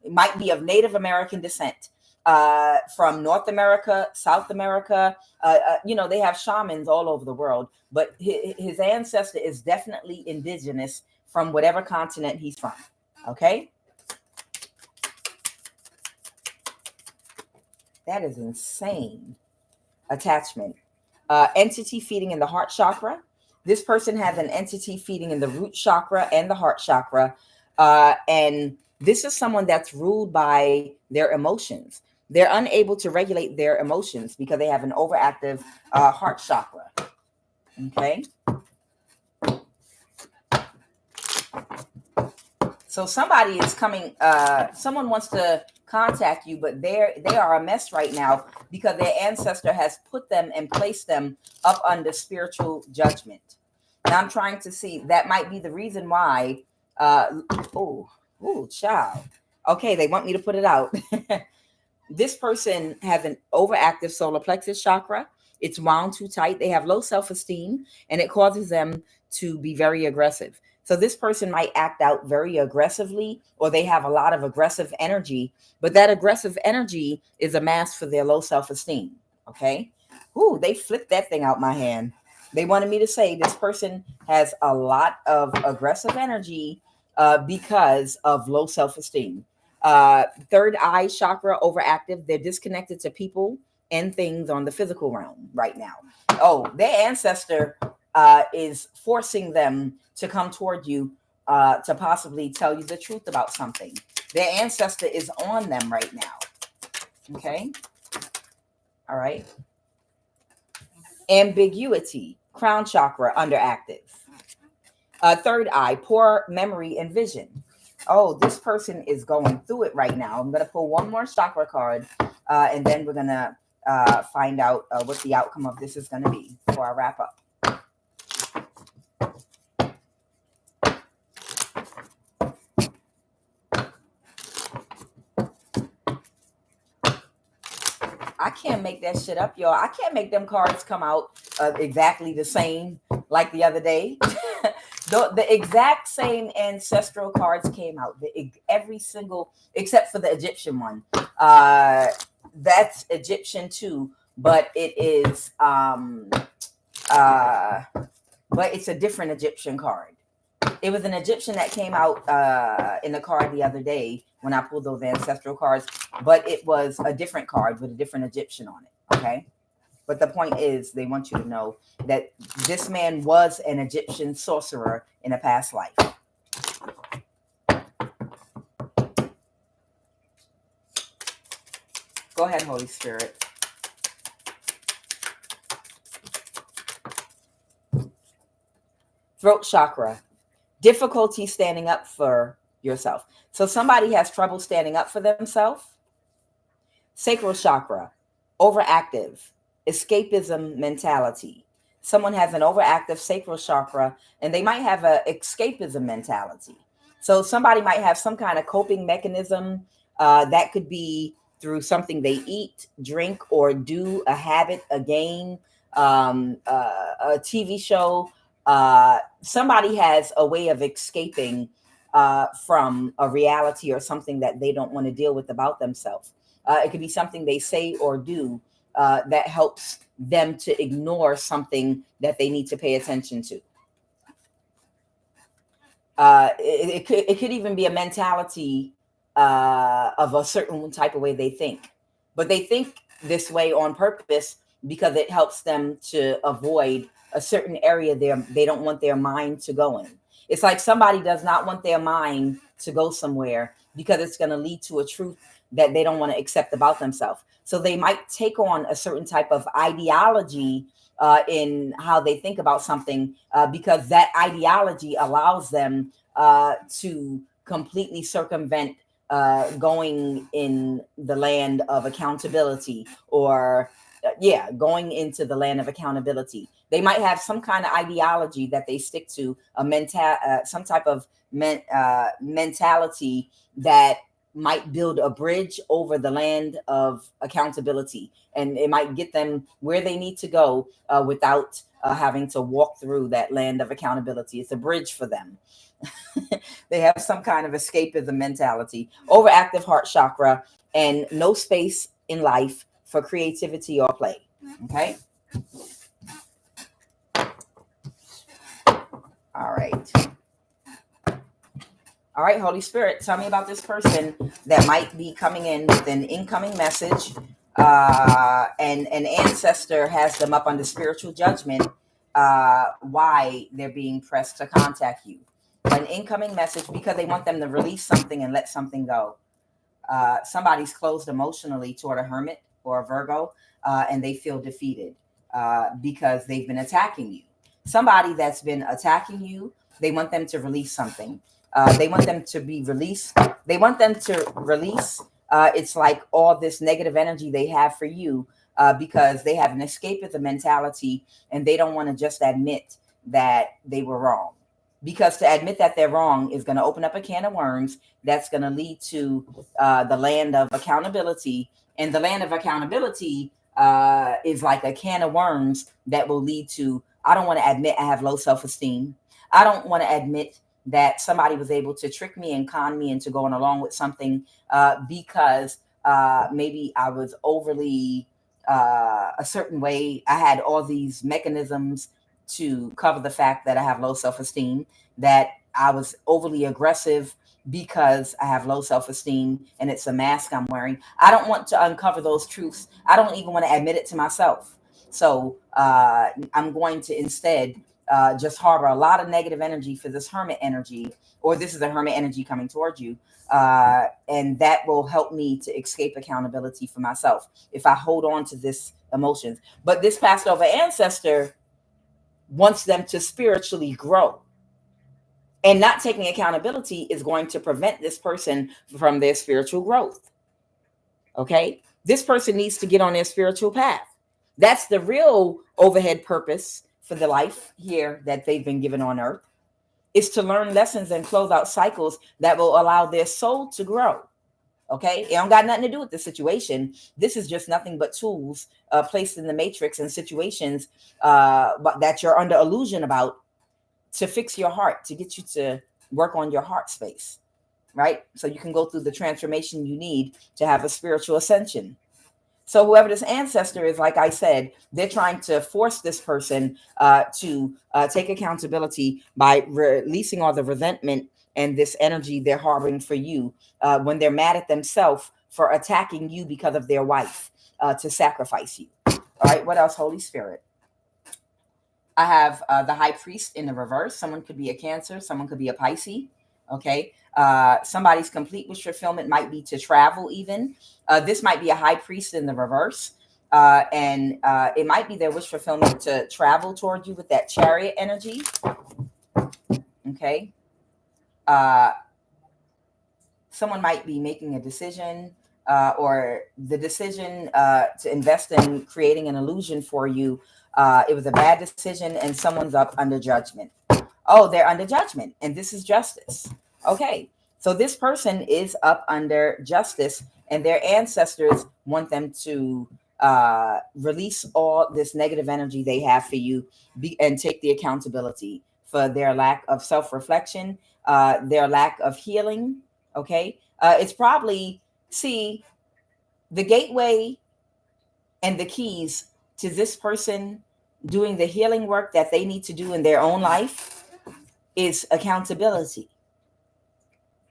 It might be of Native American descent. From North America, South America, you know, they have shamans all over the world, but his ancestor is definitely indigenous from whatever continent he's from. Okay. That is insane. Attachment. Entity feeding in the heart chakra. This person has an entity feeding in the root chakra and the heart chakra. And this is someone that's ruled by their emotions. They're unable to regulate their emotions because they have an overactive heart chakra. Okay. So somebody is coming, someone wants to contact you, but they are a mess right now because their ancestor has put them and placed them up under spiritual judgment. And I'm trying to see, that might be the reason why, child. Okay, they want me to put it out. This person has an overactive solar plexus chakra. It's wound too tight. They have low self-esteem, and it causes them to be very aggressive. So this person might act out very aggressively, or they have a lot of aggressive energy, but that aggressive energy is a mask for their low self-esteem. Okay. Ooh, they flipped that thing out my hand. They wanted me to say this person has a lot of aggressive energy because of low self-esteem. Third eye chakra overactive. They're disconnected to people and things on the physical realm right now. Oh, their ancestor is forcing them to come toward you to possibly tell you the truth about something. Their ancestor is on them right now. Okay. All right. Ambiguity, crown chakra underactive. Third eye, poor memory and vision. Oh, this person is going through it right now. I'm going to pull one more chakra card, and then we're going to find out what the outcome of this is going to be before I wrap up. I can't make that shit up, y'all. I can't make them cards come out exactly the same like the other day. The exact same ancestral cards came out. Every single, except for the Egyptian one. That's Egyptian too, but it is but it's a different Egyptian card. It was an Egyptian that came out in the card the other day when I pulled those ancestral cards, but it was a different card with a different Egyptian on it. Okay. But the point is, they want you to know that this man was an Egyptian sorcerer in a past life. Go ahead, Holy Spirit. Throat chakra. Difficulty standing up for yourself. So somebody has trouble standing up for themselves. Sacral chakra. Overactive. Escapism mentality. Someone has an overactive sacral chakra, and they might have an escapism mentality. So somebody might have some kind of coping mechanism that could be through something they eat, drink, or do, a habit, a game, a TV show. Somebody has a way of escaping from a reality or something that they don't want to deal with about themselves. It could be something they say or do that helps them to ignore something that they need to pay attention to. It could even be a mentality of a certain type of way they think, but they think this way on purpose because it helps them to avoid a certain area they don't want their mind to go in. It's like somebody does not want their mind to go somewhere because it's going to lead to a truth that they don't want to accept about themselves. So they might take on a certain type of ideology in how they think about something because that ideology allows them to completely circumvent going in the land of accountability, or going into the land of accountability. They might have some kind of ideology that they stick to, some type of mentality that might build a bridge over the land of accountability, and it might get them where they need to go without having to walk through that land of accountability. It's a bridge for them. They have some kind of escapism mentality. Overactive heart chakra, and no space in life for creativity or play. Okay. All right. All right, Holy Spirit, tell me about this person that might be coming in with an incoming message, and an ancestor has them up under spiritual judgment, why they're being pressed to contact you. An incoming message because they want them to release something and let something go. Somebody's closed emotionally toward a hermit or a Virgo, and they feel defeated because they've been attacking you. Somebody that's been attacking you, they want them to release something. They want them to be released. They want them to release. It's like all this negative energy they have for you because they have an escapism mentality, and they don't want to just admit that they were wrong. Because to admit that they're wrong is going to open up a can of worms that's going to lead to the land of accountability. And the land of accountability is like a can of worms that will lead to, I don't want to admit I have low self-esteem. I don't want to admit that somebody was able to trick me and con me into going along with something because maybe I was overly a certain way. I had all these mechanisms to cover the fact that I have low self-esteem, that I was overly aggressive because I have low self-esteem and it's a mask I'm wearing. I don't want to uncover those truths. I don't even want to admit it to myself. So I'm going to instead just harbor a lot of negative energy for this hermit energy, or this is a hermit energy coming towards you. And that will help me to escape accountability for myself if I hold on to this emotions. But this passed over ancestor wants them to spiritually grow. And not taking accountability is going to prevent this person from their spiritual growth. Okay? This person needs to get on their spiritual path. That's the real overhead purpose for the life here that they've been given on earth, is to learn lessons and close out cycles that will allow their soul to grow. Okay? It don't got nothing to do with the situation. This is just nothing but tools placed in the matrix and situations but that you're under illusion about, to fix your heart, to get you to work on your heart space, right? So you can go through the transformation you need to have a spiritual ascension. So whoever this ancestor is, like I said, they're trying to force this person to take accountability by releasing all the resentment and this energy they're harboring for you when they're mad at themselves for attacking you because of their wife, to sacrifice you. All right, what else, Holy Spirit? I have the high priest in the reverse. Someone could be a Cancer. Someone could be a Pisces. Okay. Somebody's complete wish fulfillment might be to travel even. This might be a high priest in the reverse. And it might be their wish fulfillment to travel toward you with that chariot energy. Okay. Someone might be making a decision or the decision to invest in creating an illusion for you. It was a bad decision and someone's up under judgment. Oh, they're under judgment and this is justice. Okay, so this person is up under justice and their ancestors want them to release all this negative energy they have for you and take the accountability for their lack of self-reflection, their lack of healing. Okay, it's probably, see, the gateway and the keys to this person doing the healing work that they need to do in their own life is accountability.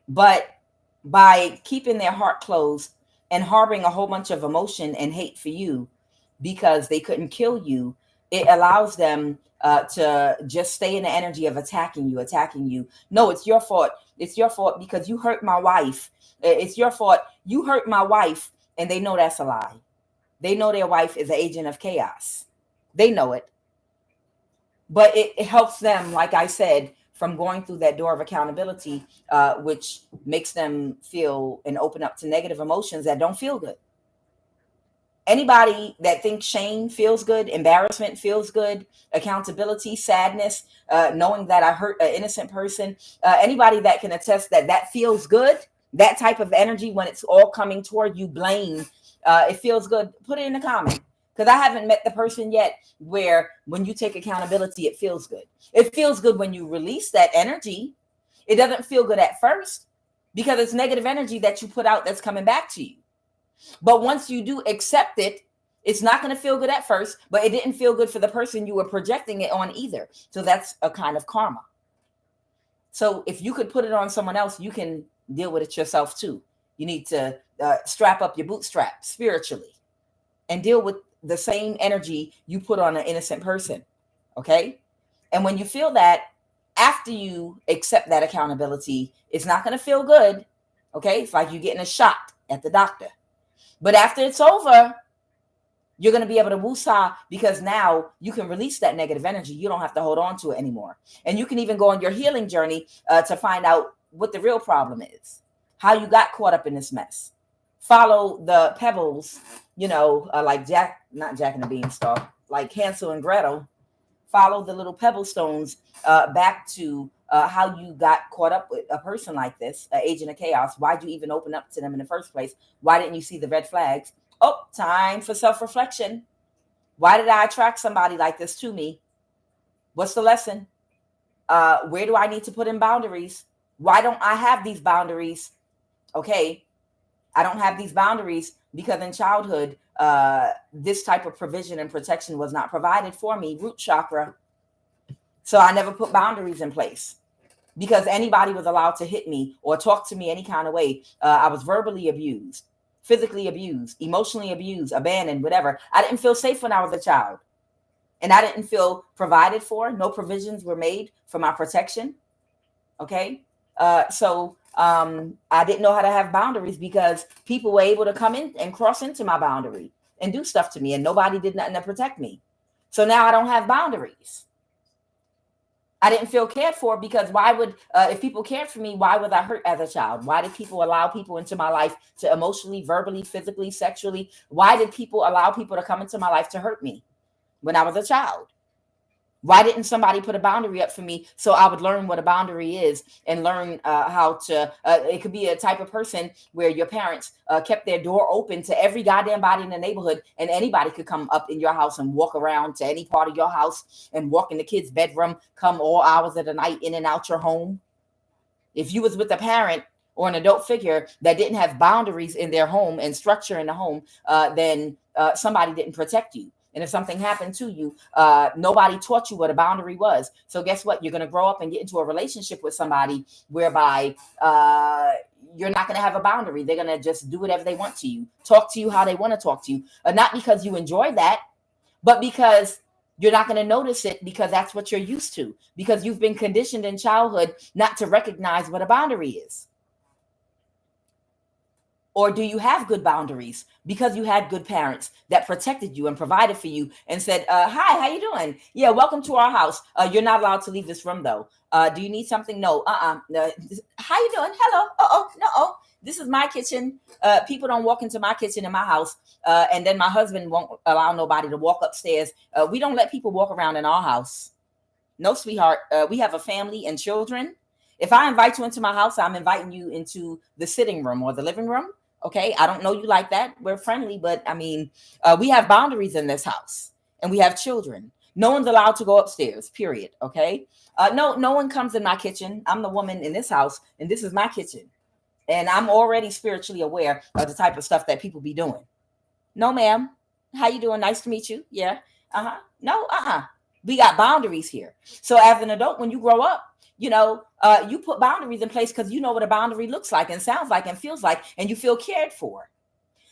But by keeping their heart closed and harboring a whole bunch of emotion and hate for you because they couldn't kill you, it allows them to just stay in the energy of attacking you. No, it's your fault. It's your fault because you hurt my wife. It's your fault. You hurt my wife. And they know that's a lie. They know their wife is an agent of chaos. They know it. But it helps them, like I said, from going through that door of accountability, which makes them feel and open up to negative emotions that don't feel good. Anybody that thinks shame feels good, embarrassment feels good, accountability, sadness, knowing that I hurt an innocent person, anybody that can attest that that feels good, that type of energy when it's all coming toward you, blame, it feels good, put it in the comment. Because I haven't met the person yet where when you take accountability, it feels good. It feels good when you release that energy. It doesn't feel good at first because it's negative energy that you put out that's coming back to you. But once you do accept it, it's not going to feel good at first, but it didn't feel good for the person you were projecting it on either. So that's a kind of karma. So if you could put it on someone else, you can deal with it yourself too. You need to strap up your bootstraps spiritually and deal with the same energy you put on an innocent person. Okay. And when you feel that, after you accept that accountability, it's not going to feel good. Okay. It's like you getting a shot at the doctor. But after it's over, you're going to be able to woosah because now you can release that negative energy. You don't have to hold on to it anymore. And you can even go on your healing journey to find out what the real problem is, how you got caught up in this mess. Follow the pebbles, like not Jack and the Beanstalk, like Hansel and Gretel. Follow the little pebble stones back to how you got caught up with a person like this, an agent of chaos. Why'd you even open up to them in the first place? Why didn't you see the red flags? Oh, time for self-reflection. Why did I attract somebody like this to me? What's the lesson? Where do I need to put in boundaries? Why don't I have these boundaries? Okay, I don't have these boundaries because in childhood, this type of provision and protection was not provided for me, root chakra. So I never put boundaries in place because anybody was allowed to hit me or talk to me any kind of way. I was verbally abused, physically abused, emotionally abused, abandoned, whatever. I didn't feel safe when I was a child. And I didn't feel provided for. No provisions were made for my protection. Okay. So I didn't know how to have boundaries because people were able to come in and cross into my boundary and do stuff to me, and nobody did nothing to protect me. So now I don't have boundaries. I didn't feel cared for because why would, if people cared for me, why was I hurt as a child? Why did people allow people into my life to emotionally, verbally, physically, sexually? Why did people allow people to come into my life to hurt me when I was a child? Why didn't somebody put a boundary up for me so I would learn what a boundary is and learn how to, it could be a type of person where your parents kept their door open to every goddamn body in the neighborhood, and anybody could come up in your house and walk around to any part of your house and walk in the kid's bedroom, come all hours of the night in and out your home. If you was with a parent or an adult figure that didn't have boundaries in their home and structure in the home, then somebody didn't protect you. And if something happened to you, nobody taught you what a boundary was. So guess what? You're going to grow up and get into a relationship with somebody whereby you're not going to have a boundary. They're going to just do whatever they want to you, talk to you how they want to talk to you. Not because you enjoy that, but because you're not going to notice it because that's what you're used to, because you've been conditioned in childhood not to recognize what a boundary is. Or do you have good boundaries because you had good parents that protected you and provided for you and said, hi, how you doing? Yeah, welcome to our house. You're not allowed to leave this room, though. Do you need something? No. How you doing? Hello. No. This is my kitchen. People don't walk into my kitchen in my house. And then my husband won't allow nobody to walk upstairs. We don't let people walk around in our house. No, sweetheart. We have a family and children. If I invite you into my house, I'm inviting you into the sitting room or the living room. Okay, I don't know you like that. We're friendly, but I mean, we have boundaries in this house, and we have children. No one's allowed to go upstairs, period. Okay, no one comes in my kitchen. I'm the woman in this house, and this is my kitchen, and I'm already spiritually aware of the type of stuff that people be doing. No, ma'am. How you doing? Nice to meet you. Yeah. No. We got boundaries here. So as an adult, when you grow up, you put boundaries in place because you know what a boundary looks like and sounds like and feels like, and you feel cared for.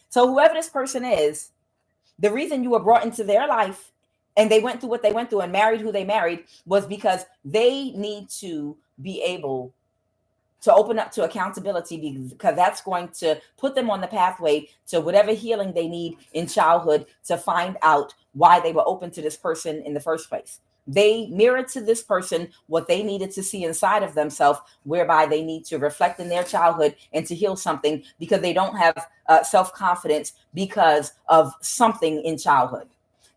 So whoever this person is, the reason you were brought into their life and they went through what they went through and married who they married was because they need to be able to open up to accountability, because that's going to put them on the pathway to whatever healing they need in childhood to find out why they were open to this person in the first place. They mirrored to this person what they needed to see inside of themselves, whereby they need to reflect in their childhood and to heal something because they don't have self-confidence because of something in childhood.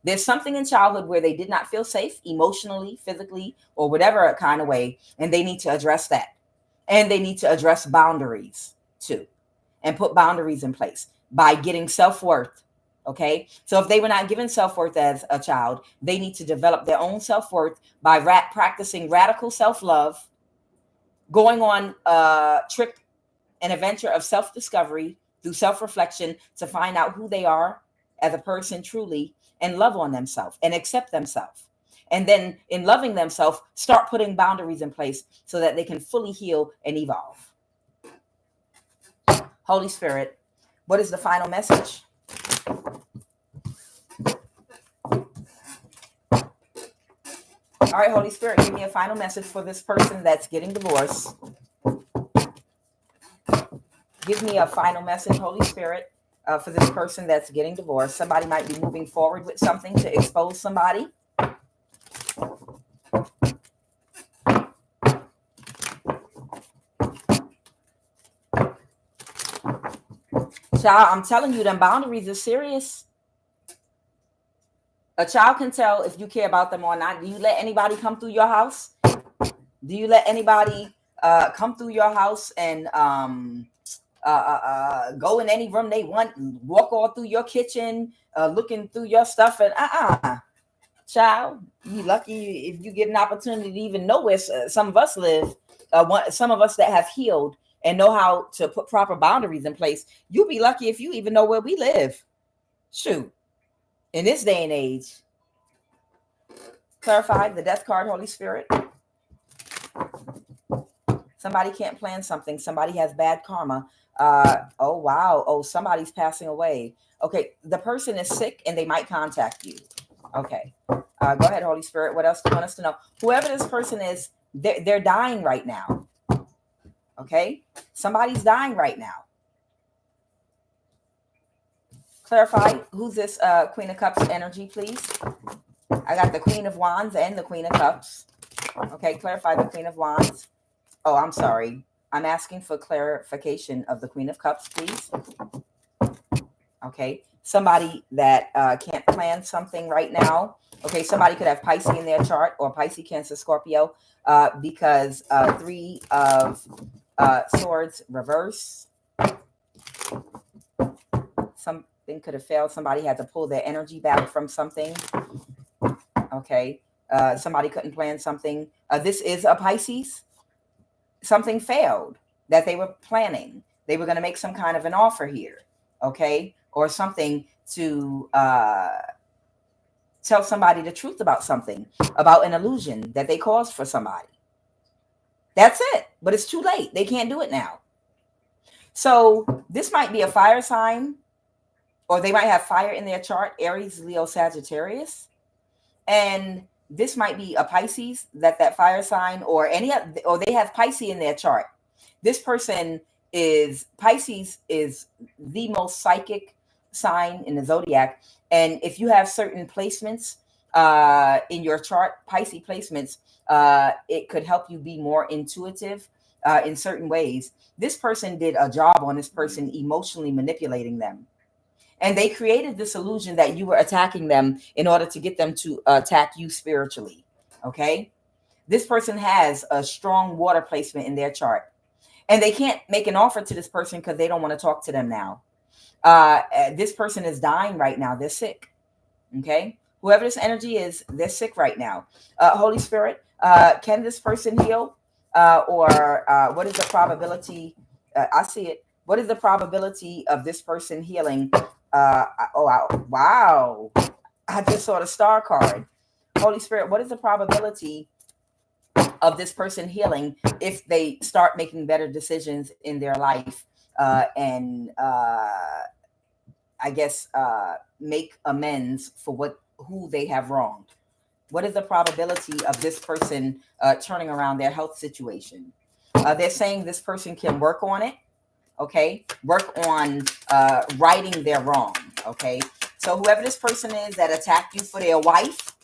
There's something in childhood where they did not feel safe emotionally, physically, or whatever kind of way, and they need to address that. And they need to address boundaries too, and put boundaries in place by getting self-worth. Okay. So if they were not given self-worth as a child, they need to develop their own self-worth by practicing radical self-love, going on a trip, an adventure of self-discovery through self-reflection to find out who they are as a person truly, and love on themselves and accept themselves. And then in loving themselves, start putting boundaries in place so that they can fully heal and evolve. Holy Spirit, what is the final message? All right, Holy Spirit, give me a final message for this person that's getting divorced. Give me a final message, Holy Spirit, for this person that's getting divorced. Somebody might be moving forward with something to expose somebody. Child, I'm telling you, them boundaries are serious. A child can tell if you care about them or not. Do you let anybody come through your house? Do you let anybody come through your house and go in any room they want, walk all through your kitchen, looking through your stuff? And Child, you lucky if you get an opportunity to even know where some of us live. Some of us that have healed and know how to put proper boundaries in place. You'll be lucky if you even know where we live. Shoot, in this day and age. Clarify the death card, Holy Spirit. Somebody can't plan something. Somebody has bad karma. Oh, wow. Oh, somebody's passing away. Okay, the person is sick and they might contact you. Okay, go ahead, Holy Spirit. What else do you want us to know? Whoever this person is, they're dying right now. Okay, somebody's dying right now. Clarify who's this Queen of Cups energy, please. I got the Queen of Wands and the Queen of Cups. Okay, clarify the Queen of Wands. Oh, I'm sorry. I'm asking for clarification of the Queen of Cups, please. Okay, somebody that can't plan something right now. Okay, somebody could have Pisces in their chart, or Pisces, Cancer, Scorpio, because 3 of Swords reverse. Something could have failed. Somebody had to pull their energy back from something. Okay, somebody couldn't plan something. This is a Pisces. Something failed that they were planning. They were going to make some kind of an offer here. Okay, or something to tell somebody the truth about something, about an illusion that they caused for somebody. That's it. But it's too late. They can't do it now. So this might be a fire sign, or they might have fire in their chart, Aries, Leo, Sagittarius. And this might be a Pisces, that fire sign, or they have Pisces in their chart. This person is, Pisces is the most psychic sign in the zodiac. And if you have certain placements in your chart, Pisces placements, it could help you be more intuitive in certain ways. This person did a job on this person emotionally manipulating them. And they created this illusion that you were attacking them in order to get them to attack you spiritually. Okay. This person has a strong water placement in their chart. And they can't make an offer to this person because they don't want to talk to them now. This person is dying right now. They're sick. Okay. Whoever this energy is, they're sick right now. Holy Spirit, can this person heal? Or what is the probability? I see it. What is the probability of this person healing? Wow. I just saw the star card. Holy Spirit, what is the probability of this person healing if they start making better decisions in their life and I guess make amends for who they have wronged? What is the probability of this person turning around their health situation? They're saying this person can work on it. Okay, work on righting their wrong. Okay, so whoever this person is that attacked you for their wife,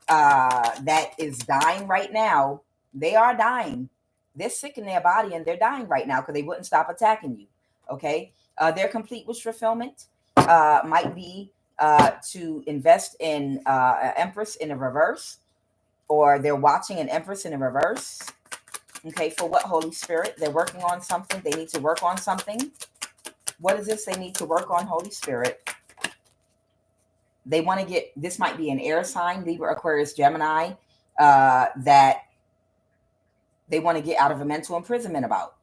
that is dying right now, they are dying. They're sick in their body and they're dying right now because they wouldn't stop attacking you. Okay, their complete wish fulfillment might be to invest in an Empress in a reverse, or they're watching an Empress in a reverse. Okay, for what, Holy Spirit? They're working on something. They need to work on something. What is this they need to work on, Holy Spirit? They want to get, this might be an air sign, Libra, Aquarius, Gemini, that they want to get out of a mental imprisonment about.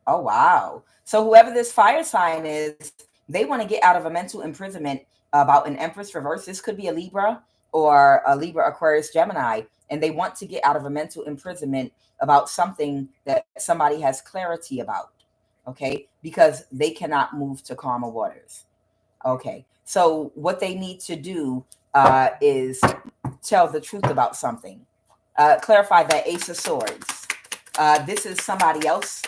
Oh, wow. So whoever this fire sign is, they want to get out of a mental imprisonment about an Empress reverse. This could be a Libra or a Libra, Aquarius, Gemini. And they want to get out of a mental imprisonment about something that somebody has clarity about. Okay. Because they cannot move to calmer waters. Okay. So what they need to do is tell the truth about something. Clarify that Ace of Swords. This is somebody else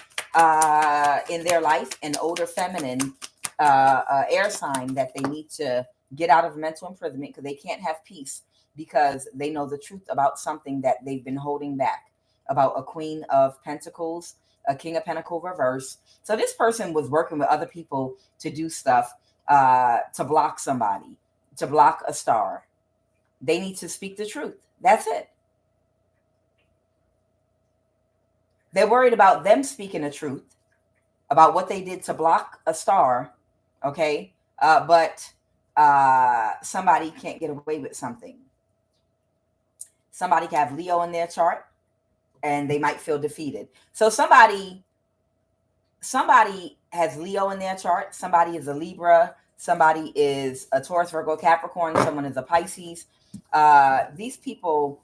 in their life, an older feminine air sign that they need to get out of mental imprisonment because they can't have peace because they know the truth about something that they've been holding back, about a Queen of Pentacles, a King of Pentacles reverse. So this person was working with other people to do stuff, to block somebody, to block a star. They need to speak the truth. That's it. They're worried about them speaking the truth about what they did to block a star. Okay. But somebody can't get away with something. Somebody can have Leo in their chart and they might feel defeated. So somebody has Leo in their chart. Somebody is a Libra. Somebody is a Taurus, Virgo, Capricorn. Someone is a Pisces. These people,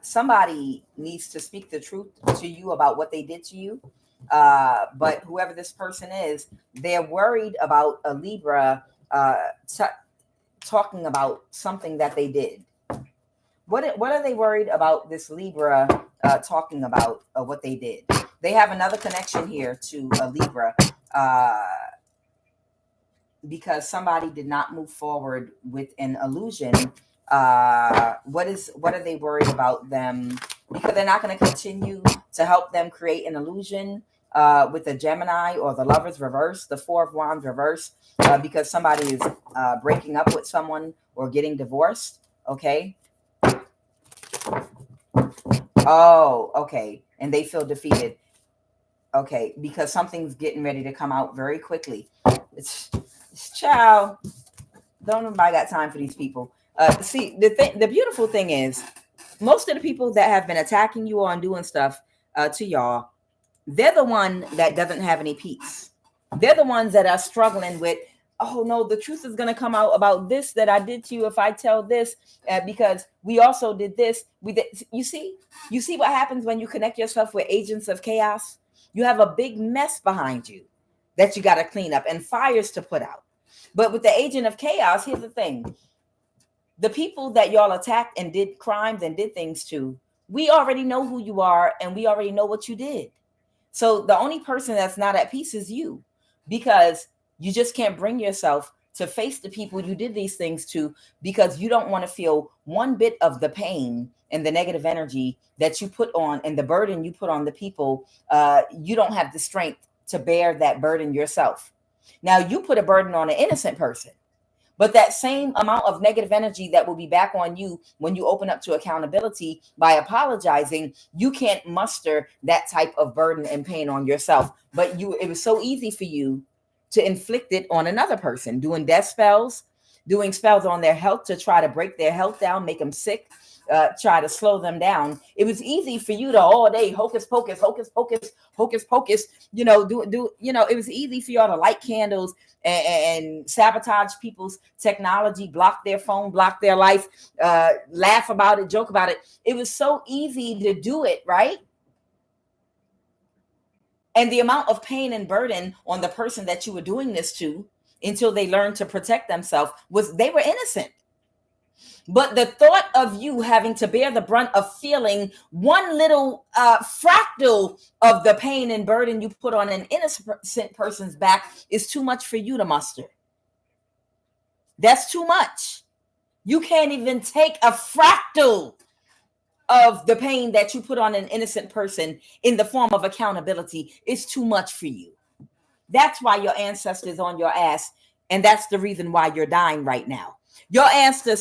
somebody needs to speak the truth to you about what they did to you. But whoever this person is, they're worried about a Libra talking about something that they did. What are they worried about this Libra talking about what they did? They have another connection here to a Libra because somebody did not move forward with an illusion. What are they worried about them? Because they're not going to continue to help them create an illusion with the Gemini or the Lovers reverse, the Four of Wands reverse, because somebody is breaking up with someone or getting divorced. Okay. Oh, okay. And they feel defeated. Okay, because something's getting ready to come out very quickly. It's child. Don't nobody got time for these people. See, the beautiful thing is, most of the people that have been attacking you and doing stuff to y'all, they're the one that doesn't have any peace. They're the ones that are struggling with, oh no, the truth is going to come out about this that I did to you if I tell this, because we also did this. You see what happens when you connect yourself with agents of chaos? You have a big mess behind you that you got to clean up and fires to put out. But with the agent of chaos, here's the thing. The people that y'all attacked and did crimes and did things to, we already know who you are and we already know what you did. So the only person that's not at peace is you, because you just can't bring yourself to face the people you did these things to, because you don't want to feel one bit of the pain and the negative energy that you put on and the burden you put on the people. You don't have the strength to bear that burden yourself. Now you put a burden on an innocent person, but that same amount of negative energy that will be back on you when you open up to accountability by apologizing, you can't muster that type of burden and pain on yourself. But it was so easy for you to inflict it on another person, doing death spells, doing spells on their health to try to break their health down, make them sick, try to slow them down. It was easy for you to all day hocus pocus, hocus pocus, hocus pocus, it was easy for y'all to light candles and sabotage people's technology, block their phone, block their life, laugh about it, joke about it. It was so easy to do it, right? And the amount of pain and burden on the person that you were doing this to until they learned to protect themselves they were innocent. But the thought of you having to bear the brunt of feeling one little fractal of the pain and burden you put on an innocent person's back is too much for you to muster. That's too much. You can't even take a fractal of the pain that you put on an innocent person in the form of accountability. Is too much for you. That's why your ancestors on your ass, and that's the reason why you're dying right now. Your ancestor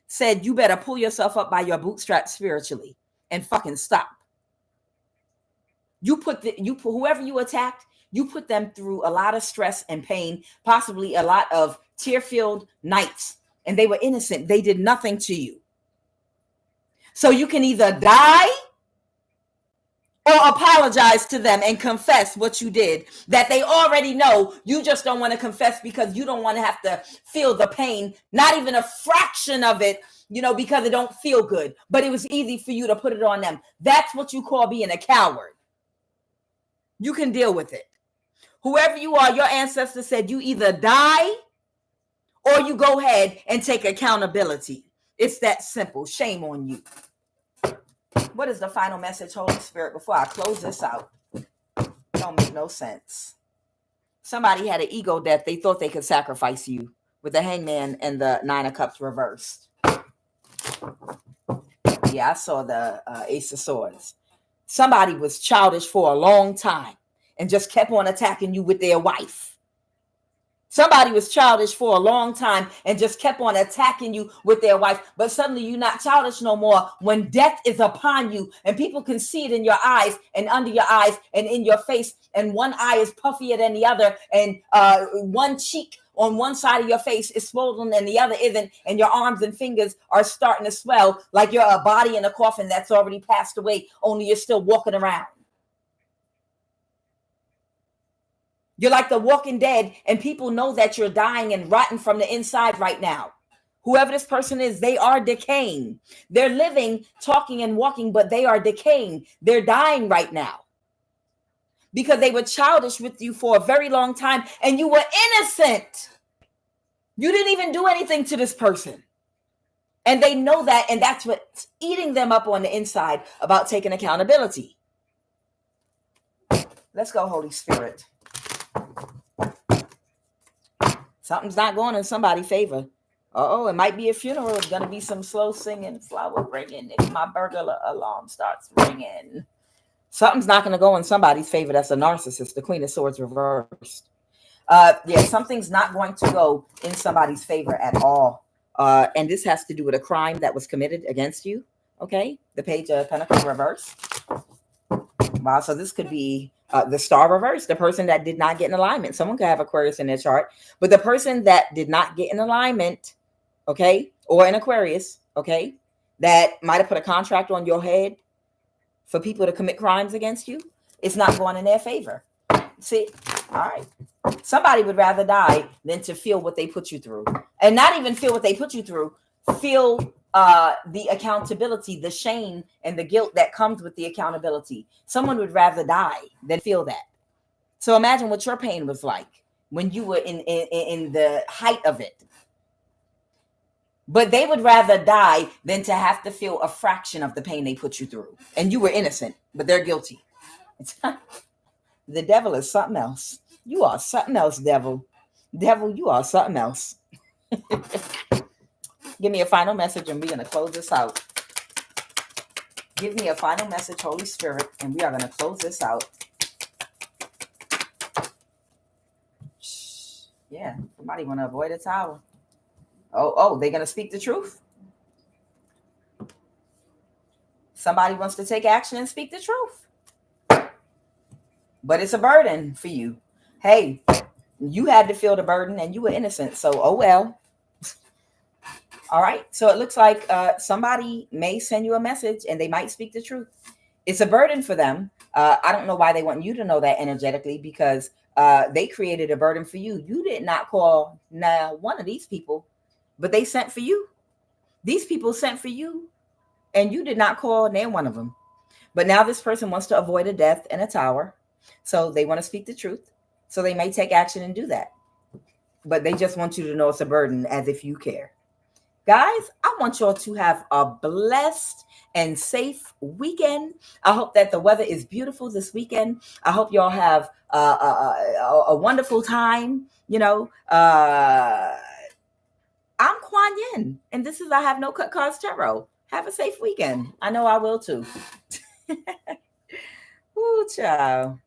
said you better pull yourself up by your bootstraps spiritually and fucking stop. Whoever you attacked, you put them through a lot of stress and pain, possibly a lot of tear-filled nights, and they were innocent. They did nothing to you. So you can either die or apologize to them and confess what you did that they already know. You just don't want to confess because you don't want to have to feel the pain, not even a fraction of it, because it don't feel good. But it was easy for you to put it on them. That's what you call being a coward. You can deal with it. Whoever you are, your ancestors said you either die or you go ahead and take accountability. It's that simple. Shame on you. What is the final message, Holy Spirit, before I close this out? Don't make no sense. Somebody had an ego death. They thought they could sacrifice you with the Hangman and the Nine of Cups reversed. Yeah, I saw the Ace of Swords. Somebody was childish for a long time and just kept on attacking you with their wife. Somebody was childish for a long time and just kept on attacking you with their wife, but suddenly you're not childish no more when death is upon you and people can see it in your eyes and under your eyes and in your face, and one eye is puffier than the other, and one cheek on one side of your face is swollen and the other isn't, and your arms and fingers are starting to swell like you're a body in a coffin that's already passed away, only you're still walking around. You're like the Walking Dead, and people know that you're dying and rotting from the inside right now. Whoever this person is, they are decaying. They're living, talking, and walking, but they are decaying. They're dying right now because they were childish with you for a very long time, and you were innocent. You didn't even do anything to this person. And they know that, and that's what's eating them up on the inside about taking accountability. Let's go, Holy Spirit. Something's not going in somebody's favor. Uh-oh, it might be a funeral. It's going to be some slow singing, flower ringing. If my burglar alarm starts ringing. Something's not going to go in somebody's favor. That's a narcissist. The Queen of Swords reversed. Yeah, something's not going to go in somebody's favor at all. And this has to do with a crime that was committed against you. Okay, the Page of Pentacles reversed. Wow, so this could be the star reverse, the person that did not get in alignment. Someone could have Aquarius in their chart, but the person that did not get in alignment, okay, or an Aquarius, okay, that might have put a contract on your head for people to commit crimes against you, it's not going in their favor. See, all right. Somebody would rather die than to feel what they put you through, and not even feel what they put you through, feel the accountability, the shame, and the guilt that comes with the accountability. Someone would rather die than feel that. So imagine what your pain was like when you were in the height of it. But they would rather die than to have to feel a fraction of the pain they put you through. And you were innocent, but they're guilty. The devil is something else. You are something else, devil. Devil, you are something else. Give me a final message and we're going to close this out. Give me a final message, Holy Spirit, and we are going to close this out. Yeah, somebody want to avoid a tower. Oh, they're going to speak the truth. Somebody wants to take action and speak the truth. But it's a burden for you. Hey, you had to feel the burden and you were innocent. So, oh well. All right. So it looks like somebody may send you a message and they might speak the truth. It's a burden for them. I don't know why they want you to know that energetically, because they created a burden for you. You did not call one of these people, but they sent for you. These people sent for you and you did not call near one of them. But now this person wants to avoid a death in a tower. So they want to speak the truth. So they may take action and do that. But they just want you to know it's a burden, as if you care. Guys, I want y'all to have a blessed and safe weekend. I hope that the weather is beautiful this weekend. I hope y'all have a wonderful time. You know, I'm QUAN, and this is I Have No Cut Cards Tarot. Have a safe weekend. I know I will too. Ooh, child.